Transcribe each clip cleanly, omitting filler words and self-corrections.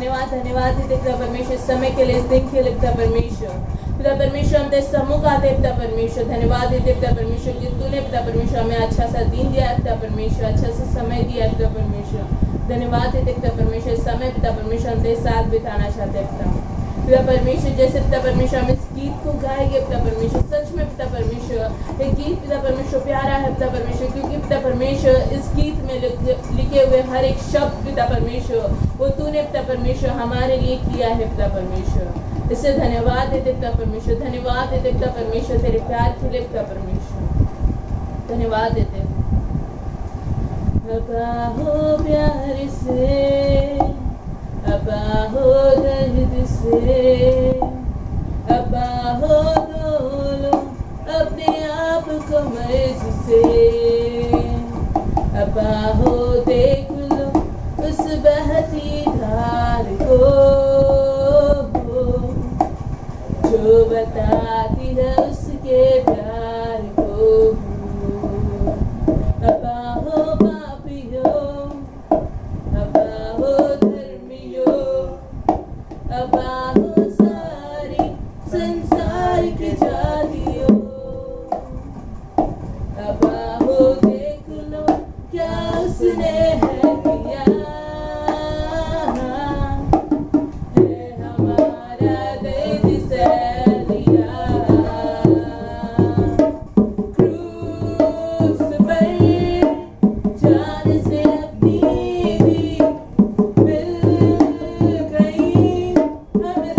धन्यवाद धन्यवाद देते पिता परमेश्वर, इस समय के लिए, इस दिन के लिए पिता परमेश्वर। पिता परमेश्वर हम तेरे सम्मुख आते हैं पिता परमेश्वर, धन्यवाद देते पिता परमेश्वर कि तूने पिता परमेश्वर हमें अच्छा सा दिन दिया है पिता परमेश्वर, अच्छा सा समय दिया है पिता परमेश्वर। धन्यवाद देते पिता परमेश्वर, इस समय पिता परमेश्वर हम तेरे साथ बिताना चाहते हैं पिता परमेश्वर। जैसे पिता परमेश्वर हम इस गीत को गाएंगे पिता परमेश्वर, सच में पिता परमेश्वर ये गीत पिता परमेश्वर प्यारा है पिता परमेश्वर, क्योंकि पिता परमेश्वर इस गीत में लिखे हुए हर एक शब्द पिता परमेश्वर वो तूने पिता परमेश्वर हमारे लिए किया है पिता परमेश्वर। इससे धन्यवाद देते पिता परमेश्वर, धन्यवाद देते पिता परमेश्वर तेरे प्यार के लिए पिता परमेश्वर, धन्यवाद देते। अब्बा हो प्यार से, अब्बा हो दर्द से, अब्बा हो धो लो अपने आप को मर्ज से, अब्बा हो देख लो उस बहती धार को जो बताती है उसके प्यार को। अब्बा हो पापियो, अब्बा हो धर्मियो, अब्बा हो सारी संसार की जातियों, अब्बा हो देख लो क्या उसने है किया है, हमारा दर्द सह लिया क्रूस पर जान से अपनी भी मिल गई, हमें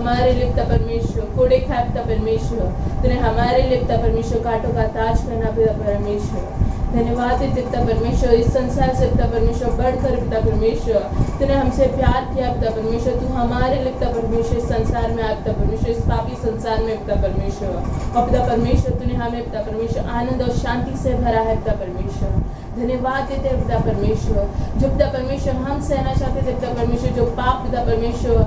हमारे लिए पिता परमेश्वर कोड़े खाए पिता परमेश्वर, तूने हमारे लिए पिता परमेश्वर कांटों का ताज पहना पिता परमेश्वर। धन्यवाद है पिता परमेश्वर, इस संसार से पिता परमेश्वर बढ़कर पिता परमेश्वर तूने हमसे प्यार किया पिता परमेश्वर, तू हमारे लिए पिता परमेश्वर इस संसार में आया पिता परमेश्वर, इस पापी संसार में पिता परमेश्वर। और पिता परमेश्वर तूने हमें पिता परमेश्वर आनंद और शांति से भरा है पिता परमेश्वर। धन्यवाद देते हैं पिता परमेश्वर, जो पिता परमेश्वर हम सहना चाहते थे पिता परमेश्वर, जो पाप पिता परमेश्वर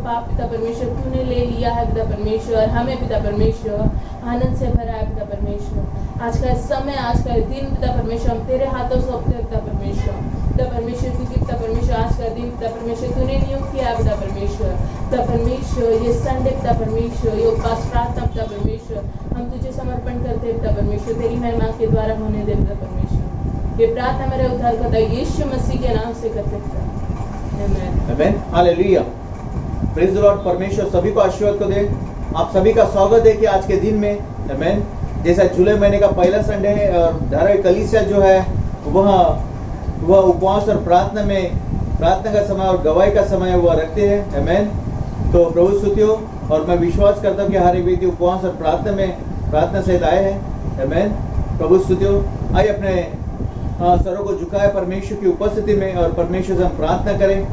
पाप पिता परमेश्वर तूने ले लिया है पिता परमेश्वर, हमें पिता परमेश्वर आनंद से भरा है पिता परमेश्वर। आज का समय, आज का दिन पिता परमेश्वर हम तेरे हाथों सौंपते हैं पिता परमेश्वर। पिता परमेश्वर क्योंकि पिता परमेश्वर आज का दिन पिता परमेश्वर तूने नियुक्त किया है पिता परमेश्वर। पिता परमेश्वर ये संडे पिता परमेश्वर, ये उपवास प्रार्थना पिता परमेश्वर हम तुझे समर्पण करते हैं पिता परमेश्वर, तेरी महिमा के द्वारा होने दे पिता परमेश्वर। ये प्रार्थना मेरे उद्धारकर्ता यीशु मसीह के नाम से करते हैं। आमीन आमीन हालेलुया। Praise the Lord. परमेश्वर सभी को आशीर्वाद को दे। आप सभी का स्वागत है कि आज के दिन में आमीन, जैसा जुलाई महीने का पहला संडे है और धारावाहिक कलीसिया जो है वह उपवास और प्रार्थना का समय और गवाही का समय वह रखते हैं आमीन। तो प्रभु स्तुतियों, और मैं विश्वास करता हूँ कि हर एक व्यक्ति उपवास और प्रार्थना सहित आए हैं आमीन। प्रभु स्तुतियों, आइए अपने सरों को झुकाए परमेश्वर की उपस्थिति में और परमेश्वर से हम प्रार्थना करें।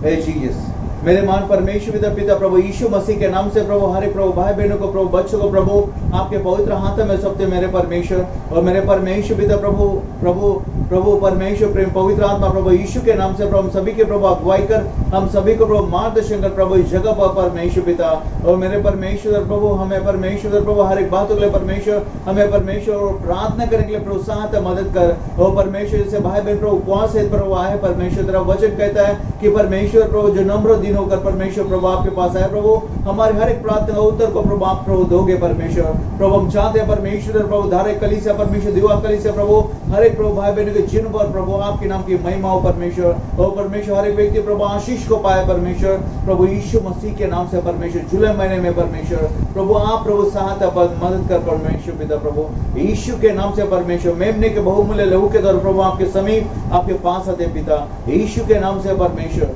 हे जीसस, मेरे महान परमेश्वर पिता प्रभु यीशु मसीह के नाम से प्रभु हरे प्रभु भाई बहनों को प्रभु बच्चों को प्रभु आपके पवित्र हाथों में सौंपते मेरे परमेश्वर। और मेरे परमेश्वर पिता प्रभु परमेश्वर प्रेम पवित्र आत्मा प्रभु यीशु के नाम से प्रभु हम सभी के प्रभु अगुवाई कर, हम सभी को प्रभु मार्गदर्शन कर प्रभु इस जगह पर परमेश्वर पिता। और मेरे परमेश्वर प्रभु हमें परमेश्वर प्रभु हर एक बातों के लिए परमेश्वर हमें परमेश्वर प्रार्थना करने के लिए प्रोत्साहन मदद कर। और परमेश्वर जैसे भाई बहन प्रभु उपवास है प्रभु आए परमेश्वर, तेरा वचन कहता है कि परमेश्वर प्रभु जो नम्र दिन होकर परमेश्वर प्रभु आपके पास आए प्रभु, हमारे हर एक प्रार्थना उत्तर को प्रभु आप प्रभु दोगे परमेश्वर। प्रभु हम चाहते हैं परमेश्वर प्रभु धारे कलीसिया परमेश्वर दिवा कलीसिया प्रभु हर एक प्रभु भाई बहनों के जिन पर प्रभु आपके नाम की महिमा हो परमेश्वर। और परमेश्वर हर एक व्यक्ति प्रभु आशीष को पाए परमेश्वर प्रभु यीशु मसीह के नाम से परमेश्वर। जुलाई महीने में परमेश्वर प्रभु आप प्रभु सहायता पर मदद कर परमेश्वर पिता प्रभु यीशु के नाम से परमेश्वर। मेमने के बहुमूल्य लहू के द्वारा प्रभु आपके समीप आपके पास आते पिता यीशु के नाम से परमेश्वर।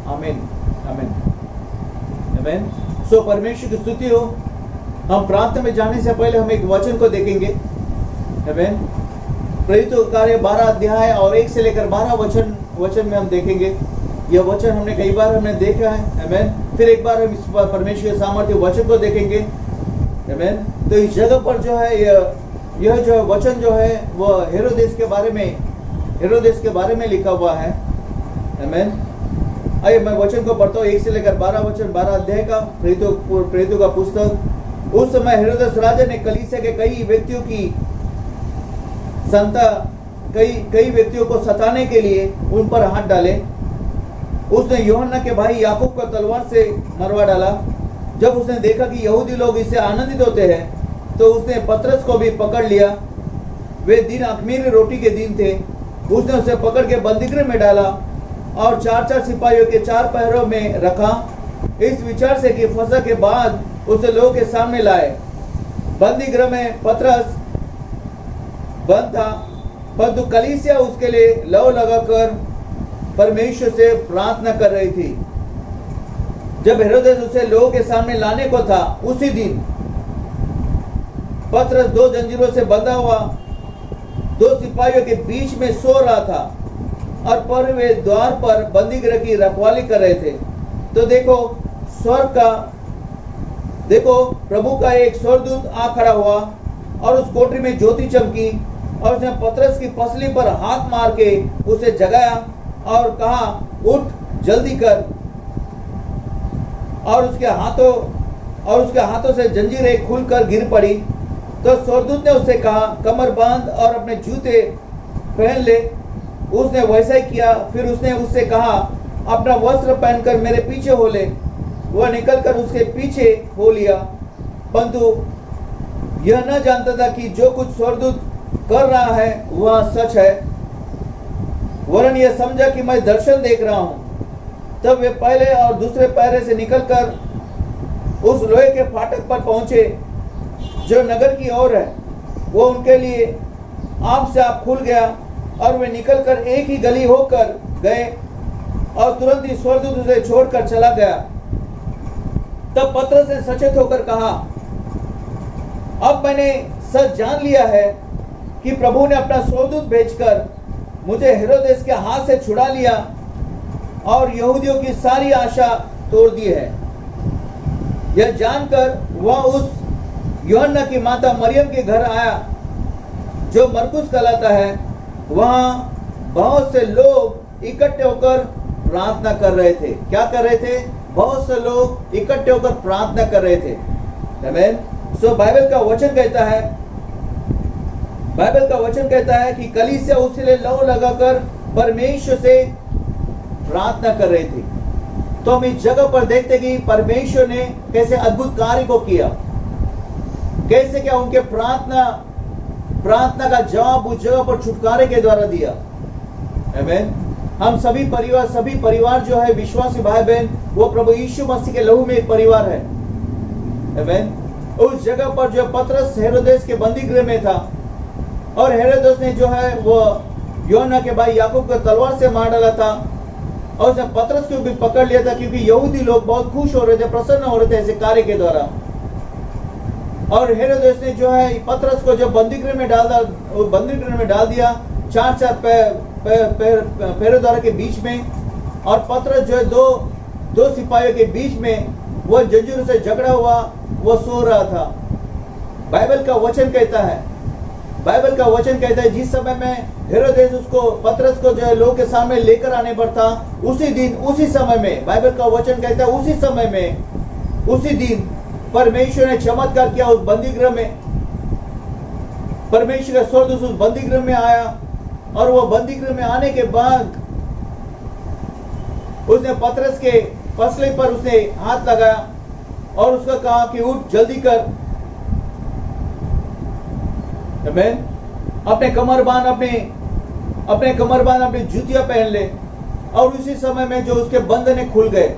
आमीन आमीन आमीन। सो परमेश्वर की स्तुति हो। हम प्रार्थना में जाने से पहले हम एक वचन को देखेंगे आमीन। प्रेरितों के कार्य 12 अध्याय और 1 से लेकर 12 वचन में हम देखेंगे। यह वचन हमने कई बार हमने देखा है आमीन। फिर एक बार हम इस परमेश्वर के सामर्थ्य वचन को देखेंगे आमीन। तो इस जगह पर जो है यह जो वचन जो है वह हेरोदेस के बारे में लिखा हुआ है आमीन। आइए मैं वचन को पढ़ता हूँ 1 से लेकर 12 वचन 12 अध्याय का प्रेरितों का पुस्तक। उस समय हेरोदेस राजा ने कलीसिया के कई व्यक्तियों को सताने के लिए उन पर हाथ डाले। उसने यूहन्ना के भाई याकूब को तलवार से मरवा डाला। जब उसने देखा कि यहूदी लोग इससे आनंदित होते हैं तो उसने पतरस को भी पकड़ लिया। वे दिन अख़मीरी रोटी के दिन थे। उसने उसे पकड़ के बंदीगृह में डाला और 4 सिपाहियों के 4 पहरों में रखा, इस विचार से कि फसह के बाद उसे लोगों के सामने लाए। बंदीगृह में पतरस बंद था, परंतु कलीसिया उसके लिए लौ लगाकर परमेश्वर से प्रार्थना कर रही थी। जब हेरोदेस उसे लोगों के सामने लाने को था, उसी दिन पतरस 2 जंजीरों से बंधा हुआ 2 सिपाहियों के बीच में सो रहा था और पर वे द्वार पर बंदीगृह की रखवाली कर रहे थे। तो देखो प्रभु का एक स्वर्गदूत आ खड़ा हुआ और उस कोठरी में ज्योति चमकी और उसने पतरस की पसली पर हाथ मार के उसे जगाया और कहा, उठ जल्दी कर। और उसके हाथों से जंजीरें खुलकर गिर पड़ी। तो स्वर्गदूत ने उससे कहा, कमर बांध और अपने जूते पहन ले। उसने वैसा ही किया। फिर उसने उससे कहा, अपना वस्त्र पहनकर मेरे पीछे हो ले। वह निकलकर उसके पीछे हो लिया, परंतु यह न जानता था कि जो कुछ स्वर्गदूत कर रहा है वह सच है, वरन यह समझा कि मैं दर्शन देख रहा हूं। तब वे पहले और दूसरे पहरे से निकलकर उस लोहे के फाटक पर पहुंचे जो नगर की ओर है। वो उनके लिए आप से आप खुल गया और वे निकलकर एक ही गली होकर गए और तुरंत ही स्वर्गदूत उसे छोड़कर चला गया। तब पतरस ने सचेत होकर कहा, अब मैंने सच जान लिया है कि प्रभु ने अपना स्वर्गदूत भेजकर मुझे हेरोदेस के हाथ से छुड़ा लिया और यहूदियों की सारी आशा तोड़ दी है। यह जानकर वह उस यूहन्ना की माता मरियम के घर आया जो मरकुस कहलाता है। वहां बहुत से लोग इकट्ठे होकर प्रार्थना कर रहे थे। क्या कर रहे थे? बहुत से लोग इकट्ठे होकर प्रार्थना कर रहे थे। आमीन। सो बाइबल का वचन कहता है कि कलीसिया उसके लिए लौ लगाकर परमेश्वर से प्रार्थना कर रही थी। तो हम इस जगह पर देखते कि परमेश्वर ने कैसे अद्भुत कार्य को किया, कैसे क्या उनके प्रार्थना का जवाब उस जगह पर छुटकारे के द्वारा दिया। आमीन। हम सभी परिवार जो है विश्वासी भाई बहन, वो प्रभु यीशु मसीह के लहू में एक परिवार है। आमीन। उस जगह पर जो पतरस हेरोदेस के बंदी गृह में था और हेरोदेस ने जो है वो यूहन्ना के भाई याकूब को तलवार से मार डाला था और उसने पतरस को भी पकड़ लिया था, क्योंकि यहूदी लोग बहुत खुश हो रहे थे, प्रसन्न हो रहे थे ऐसे कार्य के द्वारा। और हेरोदेस ने जो है पतरस को जब बंदीगृह में डाल दिया 4 पहरेदारों के बीच में, और पतरस जो है दो सिपाहियों के बीच में वो जंजीरों से झगड़ा हुआ, वो सो रहा था। बाइबल का वचन कहता है जिस समय में हेरोदेस पतरस को जो है लोग के सामने लेकर आने पर था, उसी समय में बाइबल का वचन कहता है उसी दिन परमेश्वर ने चमत्कार किया उस बंदीगृह में। परमेश्वर का स्वर्गदूत उस बंदीगृह में आया और वो बंदीगृह में आने के बाद उसने पतरस के पसले पर उसने हाथ लगाया और उसका कहा कि उठ जल्दी कर। आमीन। अपने कमरबान अपनी जूतियां पहन ले, और उसी समय में जो उसके बंधन खुल गए।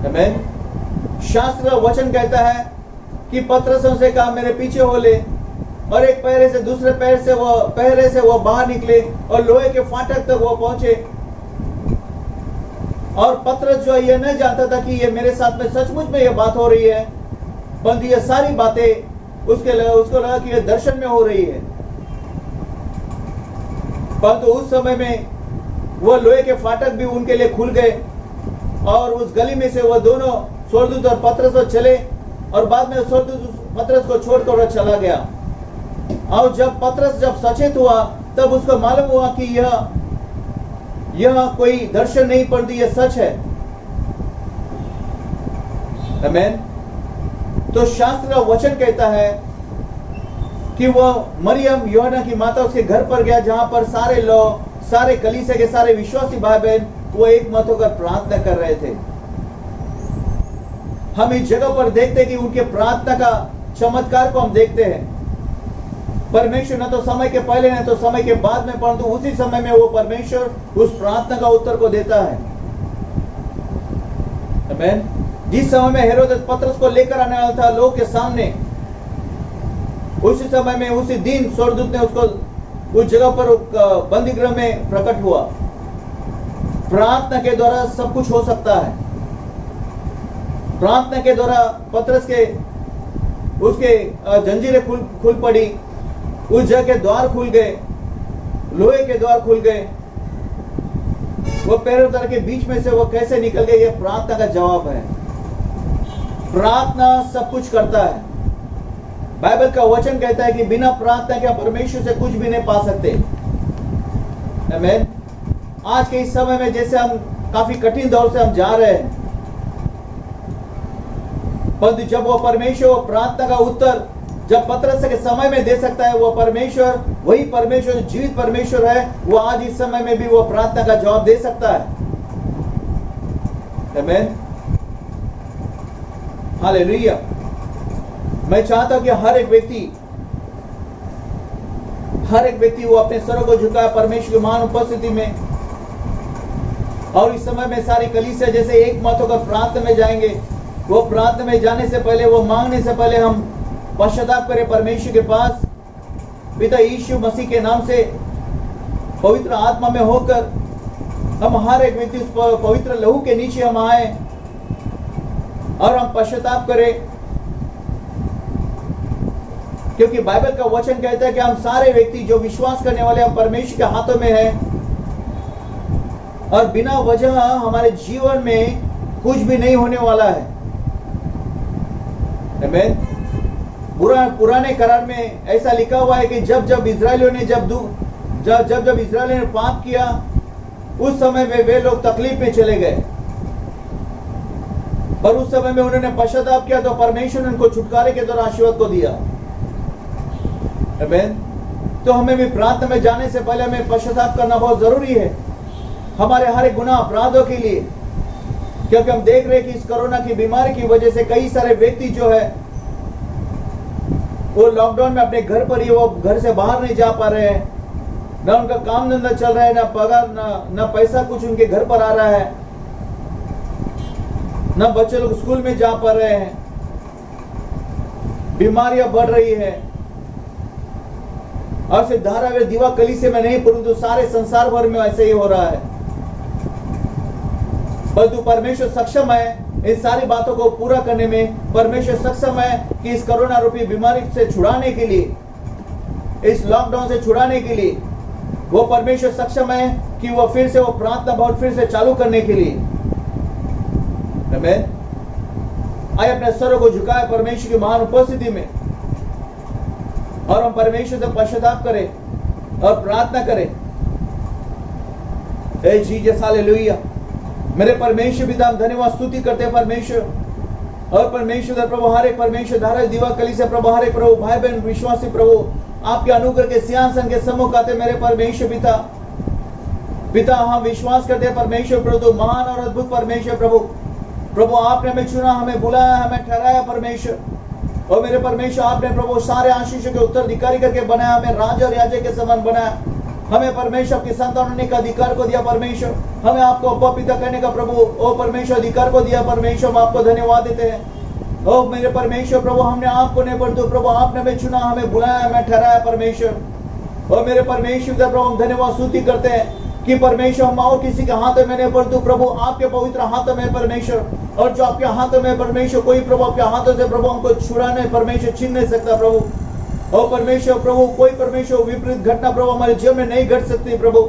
आमीन। शास्त्र का वचन कहता है कि पतरस से कहा मेरे पीछे हो ले, और एक पहरे से दूसरे पहरे से वो बाहर निकले और लोहे के फाटक तक वो पहुंचे। और पतरस जो ये नहीं जानता था कि ये मेरे साथ में सचमुच में ये बात हो रही है, परंतु ये सारी बातें उसको लगा कि ये दर्शन में हो रही है। परंतु उस समय में वो लोहे के फाटक भी उनके लिए खुल गए और उस गली में से वो दोनों स्वर्गदूत और पतरस चले, और बाद में स्वर्गदूत पतरस को छोड़कर चला गया। और जब पतरस सचेत हुआ तब उसको मालूम हुआ कि यह कोई दर्शन नहीं, परंतु यह सच है। आमीन। तो शास्त्र का वचन कहता है कि वह मरियम यूहन्ना की माता उसके घर पर गया, जहां पर सारे कलीसिया के सारे विश्वासी भाई बहन वो एक मत होकर प्रार्थना कर रहे थे। हम इस जगह पर देखते हैं कि उनके प्रार्थना का चमत्कार को हम देखते हैं। परमेश्वर न तो समय के पहले न तो समय के बाद में, परंतु उसी समय में वो परमेश्वर उस प्रार्थना का उत्तर को देता है। आमीन। जिस समय में हेरोदेस पतरस को लेकर आने वाला था लोग के सामने, उसी समय में उसी दिन स्वर्गदूत ने उसको उस जगह पर बंदी गृह में प्रकट हुआ। प्रार्थना के द्वारा सब कुछ हो सकता है। प्रार्थना के द्वारा पतरस के उसके जंजीरें खुल पड़ी, उस जगह के द्वार खुल गए, लोहे के द्वार खुल गए। वो पहरेदार के बीच में से वो कैसे निकल गए, ये प्रार्थना का जवाब है। प्रार्थना सब कुछ करता है। बाइबल का वचन कहता है कि बिना प्रार्थना के परमेश्वर से कुछ भी नहीं पा सकते। आमीन। आज के इस समय में जैसे हम काफी कठिन दौर से हम जा रहे हैं, परंतु जब वो परमेश्वर वो प्रार्थना का उत्तर जब पतरस के समय में दे सकता है, वो परमेश्वर वही परमेश्वर जीवित परमेश्वर है, वो आज इस समय में भी वो प्रार्थना का जवाब दे सकता है। आमीन। हालेलुया। मैं चाहता हूं कि हर एक व्यक्ति वो अपने सरों को झुकाए परमेश्वर की महान उपस्थिति में, और इस समय में सारी कलीसिया जैसे एक मत होकर प्रार्थना में जाएंगे। वो प्रार्थना में जाने से पहले, वो मांगने से पहले हम पश्चाताप करें परमेश्वर के पास। पिता यीशु मसीह के नाम से पवित्र आत्मा में होकर हम हर एक व्यक्ति उस पवित्र लहू के नीचे हम आए और हम पश्चाताप करें, क्योंकि बाइबल का वचन कहता है कि हम सारे व्यक्ति जो विश्वास करने वाले हम परमेश्वर के हाथों में है, और बिना वजह हमारे जीवन में कुछ भी नहीं होने वाला है। आमीन। पुराने करार में ऐसा लिखा हुआ है कि जब इजरायलियों ने जब इजरायलियों ने पाप किया, उस समय में वे लोग तकलीफ में चले गए, पर उस समय में उन्होंने पश्चाताप किया तो परमेश्वर ने उनको छुटकारे के द्वारा आशीर्वाद को दिया। आमीन। तो हमें भी प्रार्थना में जाने से पहले हमें पश्चाताप करना बहुत जरूरी है, हमारे हर एक गुनाह अपराधों के लिए, क्योंकि हम देख रहे हैं कि इस कोरोना की बीमारी की वजह से कई सारे व्यक्ति जो है वो लॉकडाउन में अपने घर पर ही, वो घर से बाहर नहीं जा पा रहे हैं, ना उनका काम धंधा चल रहा है, ना पगार, ना पैसा कुछ उनके घर पर आ रहा है, ना बच्चे लोग स्कूल में जा पा रहे हैं, बीमारियां बढ़ रही है। और सिर्फ धारावीर दीवा कलीसिया में नहीं, परंतु सारे संसार भर में ऐसे ही हो रहा है। परंतु परमेश्वर सक्षम है इन सारी बातों को पूरा करने में। परमेश्वर सक्षम है कि इस कोरोना रूपी बीमारी से छुड़ाने के लिए, इस लॉकडाउन से छुड़ाने के लिए वो परमेश्वर सक्षम है कि वो फिर से वो प्रार्थना बहुत फिर से चालू करने के लिए। आमीन। आइए अपने सरों को झुकाए परमेश्वर की महान उपस्थिति में, और हम परमेश्वर से पश्चाताप करें और प्रार्थना करें। हे जीसस, हालेलुया। मेरे परमेश्वर पिता, हम धन्यवाद स्तुति करते हैं परमेश्वर, और परमेश्वर प्रभु हर एक परमेश्वर धारा दीवा कलीसिया प्रभु हर एक प्रभु भाई बहन विश्वासी प्रभु आपके अनुग्रह के सिंहासन के सम्मुख आते मेरे परमेश्वर पिता हम विश्वास करते हैं परमेश्वर प्रभु, महान और अद्भुत परमेश्वर प्रभु आपने हमें चुना, हमें बुलाया, हमें ठहराया परमेश्वर। और मेरे परमेश्वर आपने प्रभु सारे आशीषों के उत्तराधिकारी करके बनाया, हमें राजा और याजक के समान बनाया, हमें परमेश्वर की संतान होने का अधिकार को दिया परमेश्वर, हमें आपको अब्बा पिता कहने का प्रभु ओ परमेश्वर अधिकार को दिया परमेश्वर। हम आपको धन्यवाद देते हैं। ओ मेरे परमेश्वर प्रभु, हमने आपको नहीं परंतु प्रभु आपने हमें चुना, हमें बुलाया, हमें ठहराया परमेश्वर। और मेरे परमेश्वर प्रभु हम धन्यवाद स्तुति करते हैं कि परमेश्वर हम और किसी के हाथ में नहीं परंतु प्रभु आपके पवित्र हाथों में परमेश्वर, और जो आपके हाथों में परमेश्वर कोई प्रभु आपके हाथों से प्रभु हमको छुड़ाने परमेश्वर छीन नहीं सकता प्रभु। और परमेश्वर प्रभु कोई परमेश्वर विपरीत घटना प्रभु हमारे जीवन में नहीं घट सकती प्रभु,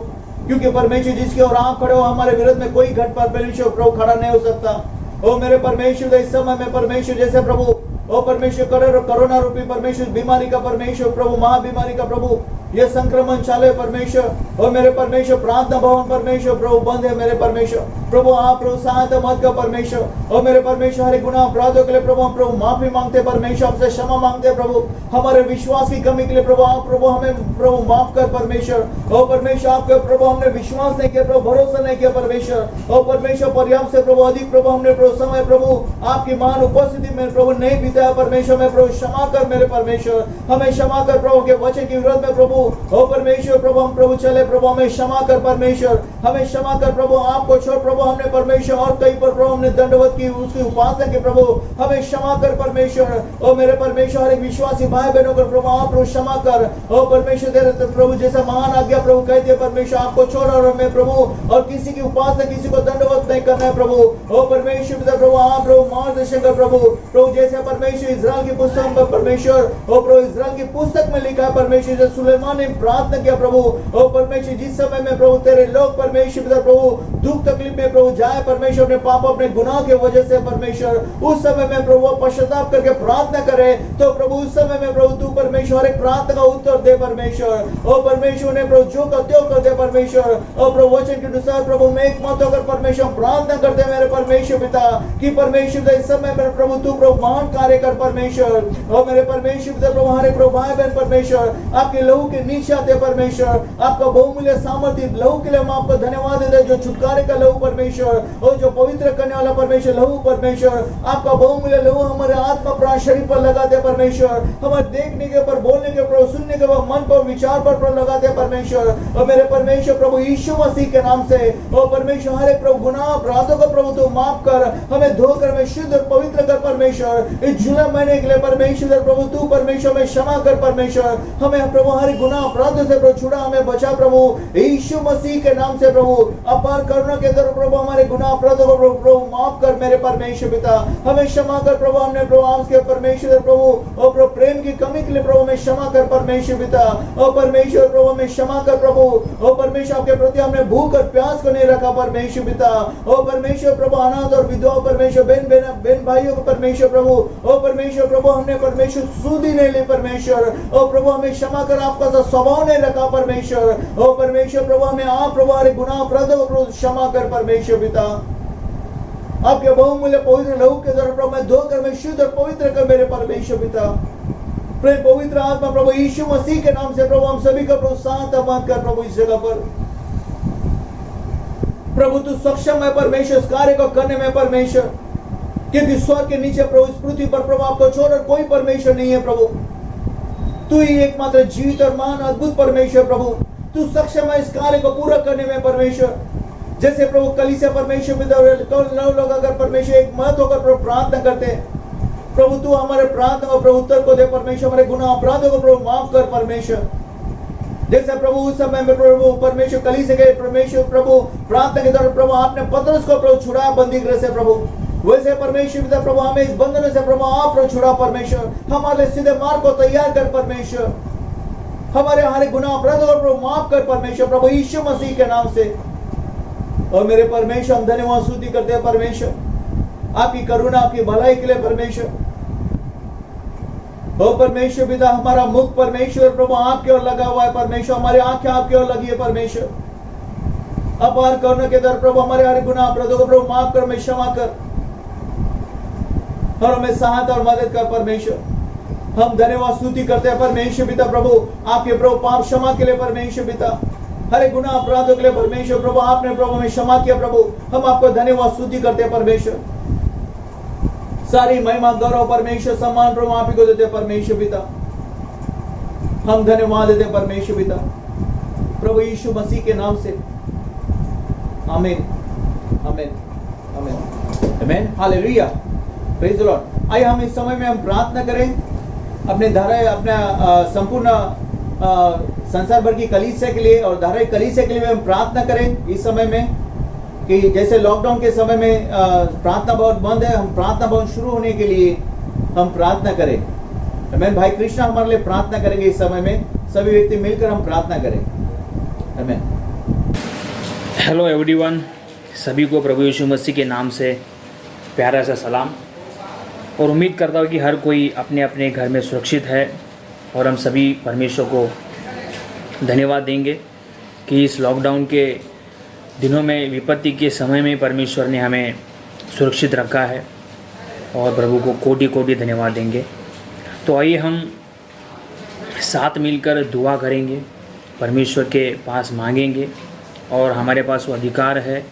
क्योंकि परमेश्वर जिसके और आप खड़े हो हमारे विरोध में कोई घट परमेश्वर प्रभु खड़ा नहीं हो सकता। ओ मेरे परमेश्वर इस समय में परमेश्वर जैसे प्रभु ओ परमेश्वर कोरोना रूपी परमेश्वर बीमारी का परमेश्वर प्रभु महाबीमारी का प्रभु ये संक्रमण चाले परमेश्वर, और मेरे परमेश्वर प्रार्थना भवन परमेश्वर प्रभु बंद है मेरे परमेश्वर प्रभु, आप प्रभु सहायता मत कर परमेश्वर। और मेरे परमेश्वर हर गुनाह अपराधों के लिए प्रभु माफी मांगते परमेश्वर, हमसे क्षमा मांगते प्रभु, हमारे विश्वास की कमी के लिए प्रभु आप प्रभु हमें प्रभु माफ कर परमेश्वर। और परमेश्वर आपके प्रभु हमने विश्वास नहीं किया प्रभु, भरोसा नहीं किया परमेश्वर, और परमेश्वर पर्याप्त से प्रभु अधिक प्रभु हमने प्रभु समय प्रभु आपकी महान उपस्थिति में प्रभु नहीं बिताया परमेश्वर। में प्रभु क्षमा कर मेरे परमेश्वर, हमें क्षमा कर प्रभु के वचन के विरोध में प्रभु ओ परमेश्वर प्रभु हम प्रभु चले प्रभु, हमें क्षमा कर परमेश्वर, हमें क्षमा कर प्रभु, आपको छोड़ प्रभु हमने परमेश्वर और कहीं पर प्रभु हमने दंडवत की उसकी उपासना की प्रभु, हमें क्षमा कर परमेश्वर। ओ मेरे परमेश्वर हर एक विश्वासी भाई बहनों को प्रभु आप प्रभु क्षमा कर। ओ परमेश्वर तेरे प्रभु जैसा महान आज्ञा प्रभु कहते हैं परमेश्वर आपको छोड़ और हमें प्रभु और किसी की उपासना किसी को दंडवत नहीं करना है प्रभु। ओ परमेश्वर प्रभु आप प्रभु मार्गदर्शन कर प्रभु जैसे परमेश्वर इस्राएल की पुस्तक में परमेश्वर ओ प्रभु इस्राएल की पुस्तक में लिखा है परमेश्वर जैसे सुलेमान ने प्रार्थना किया प्रभु। ओ परमेश्वर जिस समय में प्रभु तेरे लोग परमेश्वर प्रभु दुख तकलीफ में प्रभु जाए परमेश्वर अपने पाप अपने गुनाह के वजह से परमेश्वर, उस समय में प्रभु पश्चाताप करके प्रार्थना करे तो प्रभु उस समय में प्रभु तू परमेश्वर एक प्रार्थना का उत्तर दे परमेश्वर। ओ परमेश्वर ने प्रभु जो कर कर दे परमेश्वर। और प्रभु वचन के अनुसार प्रभु में एक मत होकर परमेश्वर प्रार्थना करते मेरे परमेश्वर पिता कि परमेश्वर इस समय में प्रभु तू प्रभु महान कार्य कर परमेश्वर। और मेरे परमेश्वर पिता प्रभु हमारे प्रभु भाई बहन परमेश्वर आपके लहू के नीचे आते परमेश्वर, आपका बहुमूल्य सामर्थ्य लहू के लिए हम आपको धन्यवाद देते हैं, जो छुटकारे का लहू परमेश्वर और जो पवित्र करने वाला परमेश्वर लहू परमेश्वर, आपका बहुमूल्य लहू हमारे आत्मा प्राण शरीर पर लगाते परमेश्वर, हमारे देखने के ऊपर बोलने के ऊपर सुनने के ऊपर मन पर विचार पर लगाते परमेश्वर। और मेरे परमेश्वर प्रभु यीशु मसीह के नाम से और परमेश्वर हर एक प्रभु गुनाह अपराधों को प्रभु तू माफ कर, हमें धोकर हमें शुद्ध और पवित्र कर परमेश्वर। इस जुलाई महीने के लिए परमेश्वर प्रभु तू परमेश्वर में क्षमा कर परमेश्वर, हमें प्रभु हर गुनाह अपराधों से प्रभु छुड़ा, हमें बचा प्रभु यीशु मसीह के नाम से प्रभु। अपार करुणा के द्वारा प्रभु हमारे गुनाह अपराधों को प्रभु माफ कर मेरे परमेश्वर पिता, हमें क्षमा कर प्रभु। हमने प्रभु आपके परमेश्वर प्रभु और प्रभु प्रेम की कमी के लिए प्रभु हमें क्षमा कर परमेश्वर पिता। और परमेश्वर प्रभु हमें क्षमा कर प्रभु। और परमेश्वर आपके प्रति हमने भूख और प्यास को नहीं रखा परमेश्वर पिता। और परमेश्वर प्रभु अनाथ और विधवा परमेश्वर बहन भाइयों को परमेश्वर प्रभु, और परमेश्वर प्रभु हमने परमेश्वर सूदी नहीं ली परमेश्वर। और प्रभु हमें क्षमा कर, आपका सा स्वभाव नहीं रखा परमेश्वर। और परमेश्वर प्रभु हमें आप प्रभु हमारे गुनाह अपराधों को प्रभु क्षमा कर परमेश्वर पिता। आपके बहुमूल्य पवित्र लहू के द्वारा प्रभु मैं धोकर मैं शुद्ध और पवित्र कर मेरे परमेश्वर पिता। प्रभु पवित्र आत्मा प्रभु यीशु मसीह के नाम से प्रभु हम सभी का प्रभु साथ बंद कर प्रभु इस जगह पर। प्रभु तू सक्षम है परमेश्वर इस कार्य को करने में परमेश्वर, क्योंकि स्वर्ग के नीचे प्रभु इस पृथ्वी पर प्रभु आपको छोड़कर कोई परमेश्वर नहीं है प्रभु। तू ही एकमात्र जीवित और महान अद्भुत परमेश्वर प्रभु। तू सक्षम है इस कार्य को पूरा करने में परमेश्वर। जैसे प्रभु कलीसिया परमेश्वर पिता 9 लोग अगर परमेश्वर एक मत होकर प्रभु प्रार्थना करते प्रभु, तू हमारे प्रार्थना को प्रभु उत्तर को दे परमेश्वर। हमारे गुनाह अपराधों को प्रभु माफ कर परमेश्वर। जैसे प्रभु उस समय में प्रभु परमेश्वर कलीसिया के परमेश्वर प्रभु प्रार्थना के द्वारा प्रभु आपने पतरस को प्रभु छुड़ाया बंदी गृह से प्रभु, वैसे परमेश्वर पिता प्रभु हमें इस बंधन से प्रभु आप प्रभु छुड़ा परमेश्वर। हमारे सीधे मार्ग को तैयार कर परमेश्वर। हमारे गुनाह अपराधों को प्रभु माफ कर परमेश्वर प्रभु यीशु मसीह के नाम से। और मेरे परमेश्वर हम धन्यवाद स्तुति करते हैं परमेश्वर आपकी करुणा आपकी भलाई के लिए परमेश्वर। ओ परमेश्वर पिता हमारा मुख परमेश्वर प्रभु आपकी ओर लगा हुआ है परमेश्वर। हमारी आंखें आपकी ओर लगी है परमेश्वर। अपार करुणा के द्वारा प्रभु हमारे गुनाह अपराधों को प्रभु माफ कर, में क्षमा कर और हमें सहायता और मदद कर परमेश्वर। हम धन्यवाद स्तुति करते हैं परमेश्वर पिता प्रभु आपके प्रभु पाप क्षमा के लिए परमेश्वर पिता। हरे गुनाह अपराधों के लिए परमेश्वर प्रभु आपने प्रभु हमें क्षमा किया प्रभु। हम आपको धन्यवाद स्तुति करते हैं परमेश्वर। सारी महिमा गौरव परमेश्वर सम्मान प्रभु आप ही को देते परमेश्वर पिता। हम धन्यवाद देते परमेश्वर पिता प्रभु यीशु मसीह के नाम से। आमीन आमीन आमीन आमीन हालेलुया प्रेज द लॉर्ड। आइए हम इस समय में हम प्रार्थना करें अपने धारा अपना संपूर्ण संसार भर की कलीसिया के लिए और धारा कलीसिया के लिए हम प्रार्थना करें इस समय में कि जैसे लॉकडाउन के समय में प्रार्थना भवन बंद है, हम प्रार्थना भवन शुरू होने के लिए हम प्रार्थना करें। आमीन। भाई कृष्णा हमारे लिए प्रार्थना करेंगे इस समय में, सभी व्यक्ति मिलकर हम प्रार्थना करें। आमीन। हेलो एवरीवन, सभी को प्रभु यीशु मसीह के नाम से प्यारा सा सलाम। और उम्मीद करता हूँ कि हर कोई अपने अपने घर में सुरक्षित है और हम सभी परमेश्वर को धन्यवाद देंगे कि इस लॉकडाउन के दिनों में विपत्ति के समय में परमेश्वर ने हमें सुरक्षित रखा है और प्रभु को कोटि कोटि धन्यवाद देंगे। तो आइए हम साथ मिलकर दुआ करेंगे, परमेश्वर के पास मांगेंगे और हमारे पास वो अधिकार है।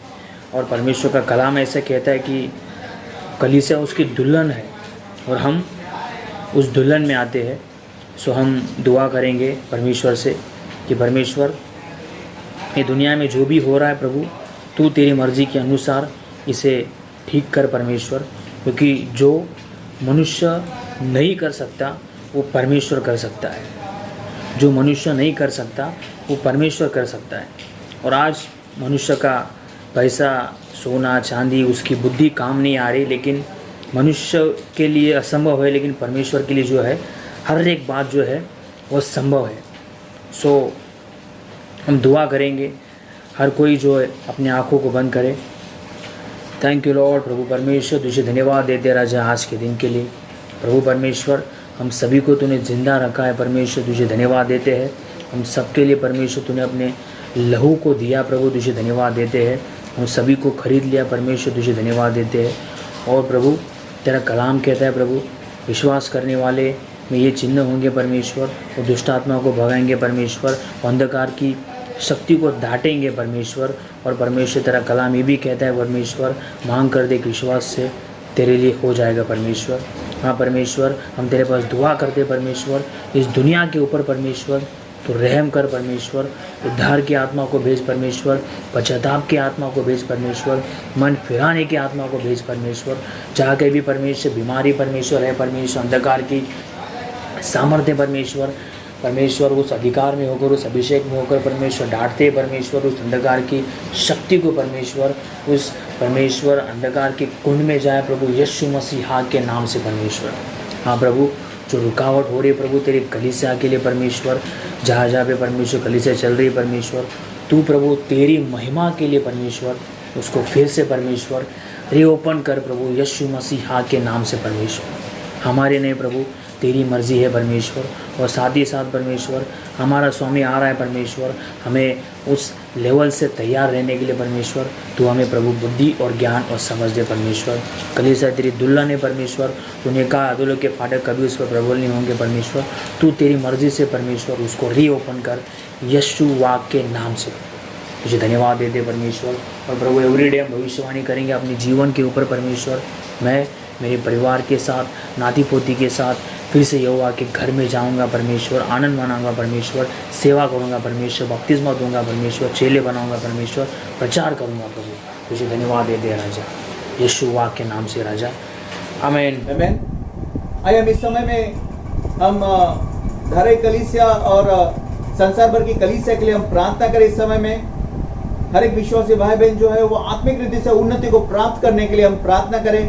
और परमेश्वर का कलाम ऐसे कहता है कि कलीसिया उसकी दुल्हन है और हम उस दुल्हन में आते हैं। सो हम दुआ करेंगे परमेश्वर से कि परमेश्वर ये दुनिया में जो भी हो रहा है प्रभु, तू तेरी मर्ज़ी के अनुसार इसे ठीक कर परमेश्वर, क्योंकि जो मनुष्य नहीं कर सकता वो परमेश्वर कर सकता है। जो मनुष्य नहीं कर सकता वो परमेश्वर कर सकता है। और आज मनुष्य का पैसा सोना चांदी उसकी बुद्धि काम नहीं आ रही, लेकिन मनुष्य के लिए असंभव है, लेकिन परमेश्वर के लिए जो है हर एक बात जो है वो संभव है। सो हम दुआ करेंगे, हर कोई जो है अपने आँखों को बंद करे। Thank you Lord. प्रभु परमेश्वर तुझे धन्यवाद देते राजा आज के दिन के लिए। प्रभु परमेश्वर हम सभी को तूने जिंदा रखा है परमेश्वर, तुझे धन्यवाद देते हैं। हम सबके लिए परमेश्वर तूने अपने लहू को दिया प्रभु, तुझे धन्यवाद देते हैं। हम सभी को खरीद लिया परमेश्वर, तुझे धन्यवाद देते हैं। और प्रभु तेरा कलाम कहता है प्रभु, विश्वास करने वाले में ये चिन्ह होंगे परमेश्वर, और दुष्ट आत्मा को भगाएंगे परमेश्वर, अंधकार की शक्ति को डांटेंगे परमेश्वर। और परमेश्वर तेरा कलाम ये भी कहता है परमेश्वर, मांग कर दे विश्वास से तेरे लिए हो जाएगा परमेश्वर। हाँ परमेश्वर, हम तेरे पास दुआ करते परमेश्वर, इस दुनिया के ऊपर परमेश्वर तो रहम कर परमेश्वर, उद्धार की आत्मा को भेज परमेश्वर, पश्चाताप की आत्मा को भेज परमेश्वर, मन फिराने की आत्मा को भेज परमेश्वर। जहाँ कहीं भी परमेश्वर बीमारी परमेश्वर है परमेश्वर, अंधकार की सामर्थ्य परमेश्वर परमेश्वर उस अधिकार में होकर, उस अभिषेक में होकर परमेश्वर डांटते परमेश्वर उस अंधकार की शक्ति को परमेश्वर उस परमेश्वर अंधकार के कुंड में जाए प्रभु यीशु मसीह के नाम से परमेश्वर। हाँ प्रभु, जो रुकावट हो रही है प्रभु तेरी कलीसिया के लिए परमेश्वर, जहाँ जहाँ पे परमेश्वर कलीसिया चल रही है परमेश्वर, तू प्रभु तेरी महिमा के लिए परमेश्वर उसको फिर से परमेश्वर रीओपन कर प्रभु यीशु मसीह के नाम से परमेश्वर। हमारे नहीं प्रभु तेरी मर्जी है परमेश्वर, और साथ ही साथ परमेश्वर हमारा स्वामी आ रहा है परमेश्वर, हमें उस लेवल से तैयार रहने के लिए परमेश्वर तू हमें प्रभु बुद्धि और ज्ञान और समझ दे परमेश्वर। कलीसिया तेरी दुल्हन है परमेश्वर, तूने कहा अधूलों के फाटक कभी उस पर प्रबल नहीं होंगे परमेश्वर, तू तेरी मर्जी से परमेश्वर उसको रीओपन कर यीशु वाक के नाम से। तुझे धन्यवाद देते परमेश्वर। और प्रभु एवरीडे हम भविष्यवाणी करेंगे अपने जीवन के ऊपर परमेश्वर। मैं मेरे परिवार के साथ, नाती पोती के साथ फिर से यहोवा के घर में जाऊंगा परमेश्वर, आनंद मनाऊंगा परमेश्वर, सेवा करूंगा परमेश्वर, बपतिस्मा दूंगा परमेश्वर, चेले बनाऊंगा परमेश्वर, प्रचार करूंगा प्रभु। तुझे धन्यवाद देते राजा, यीशु वाक के नाम से राजा, आमीन आमीन। आइए हम इस समय में हम धारे कलीसिया और संसार भर की कलीसिया के लिए हम प्रार्थना करें। इस समय में हर एक विश्वासी भाई बहन जो है वो आत्मिक रीति से उन्नति को प्राप्त करने के लिए हम प्रार्थना करें।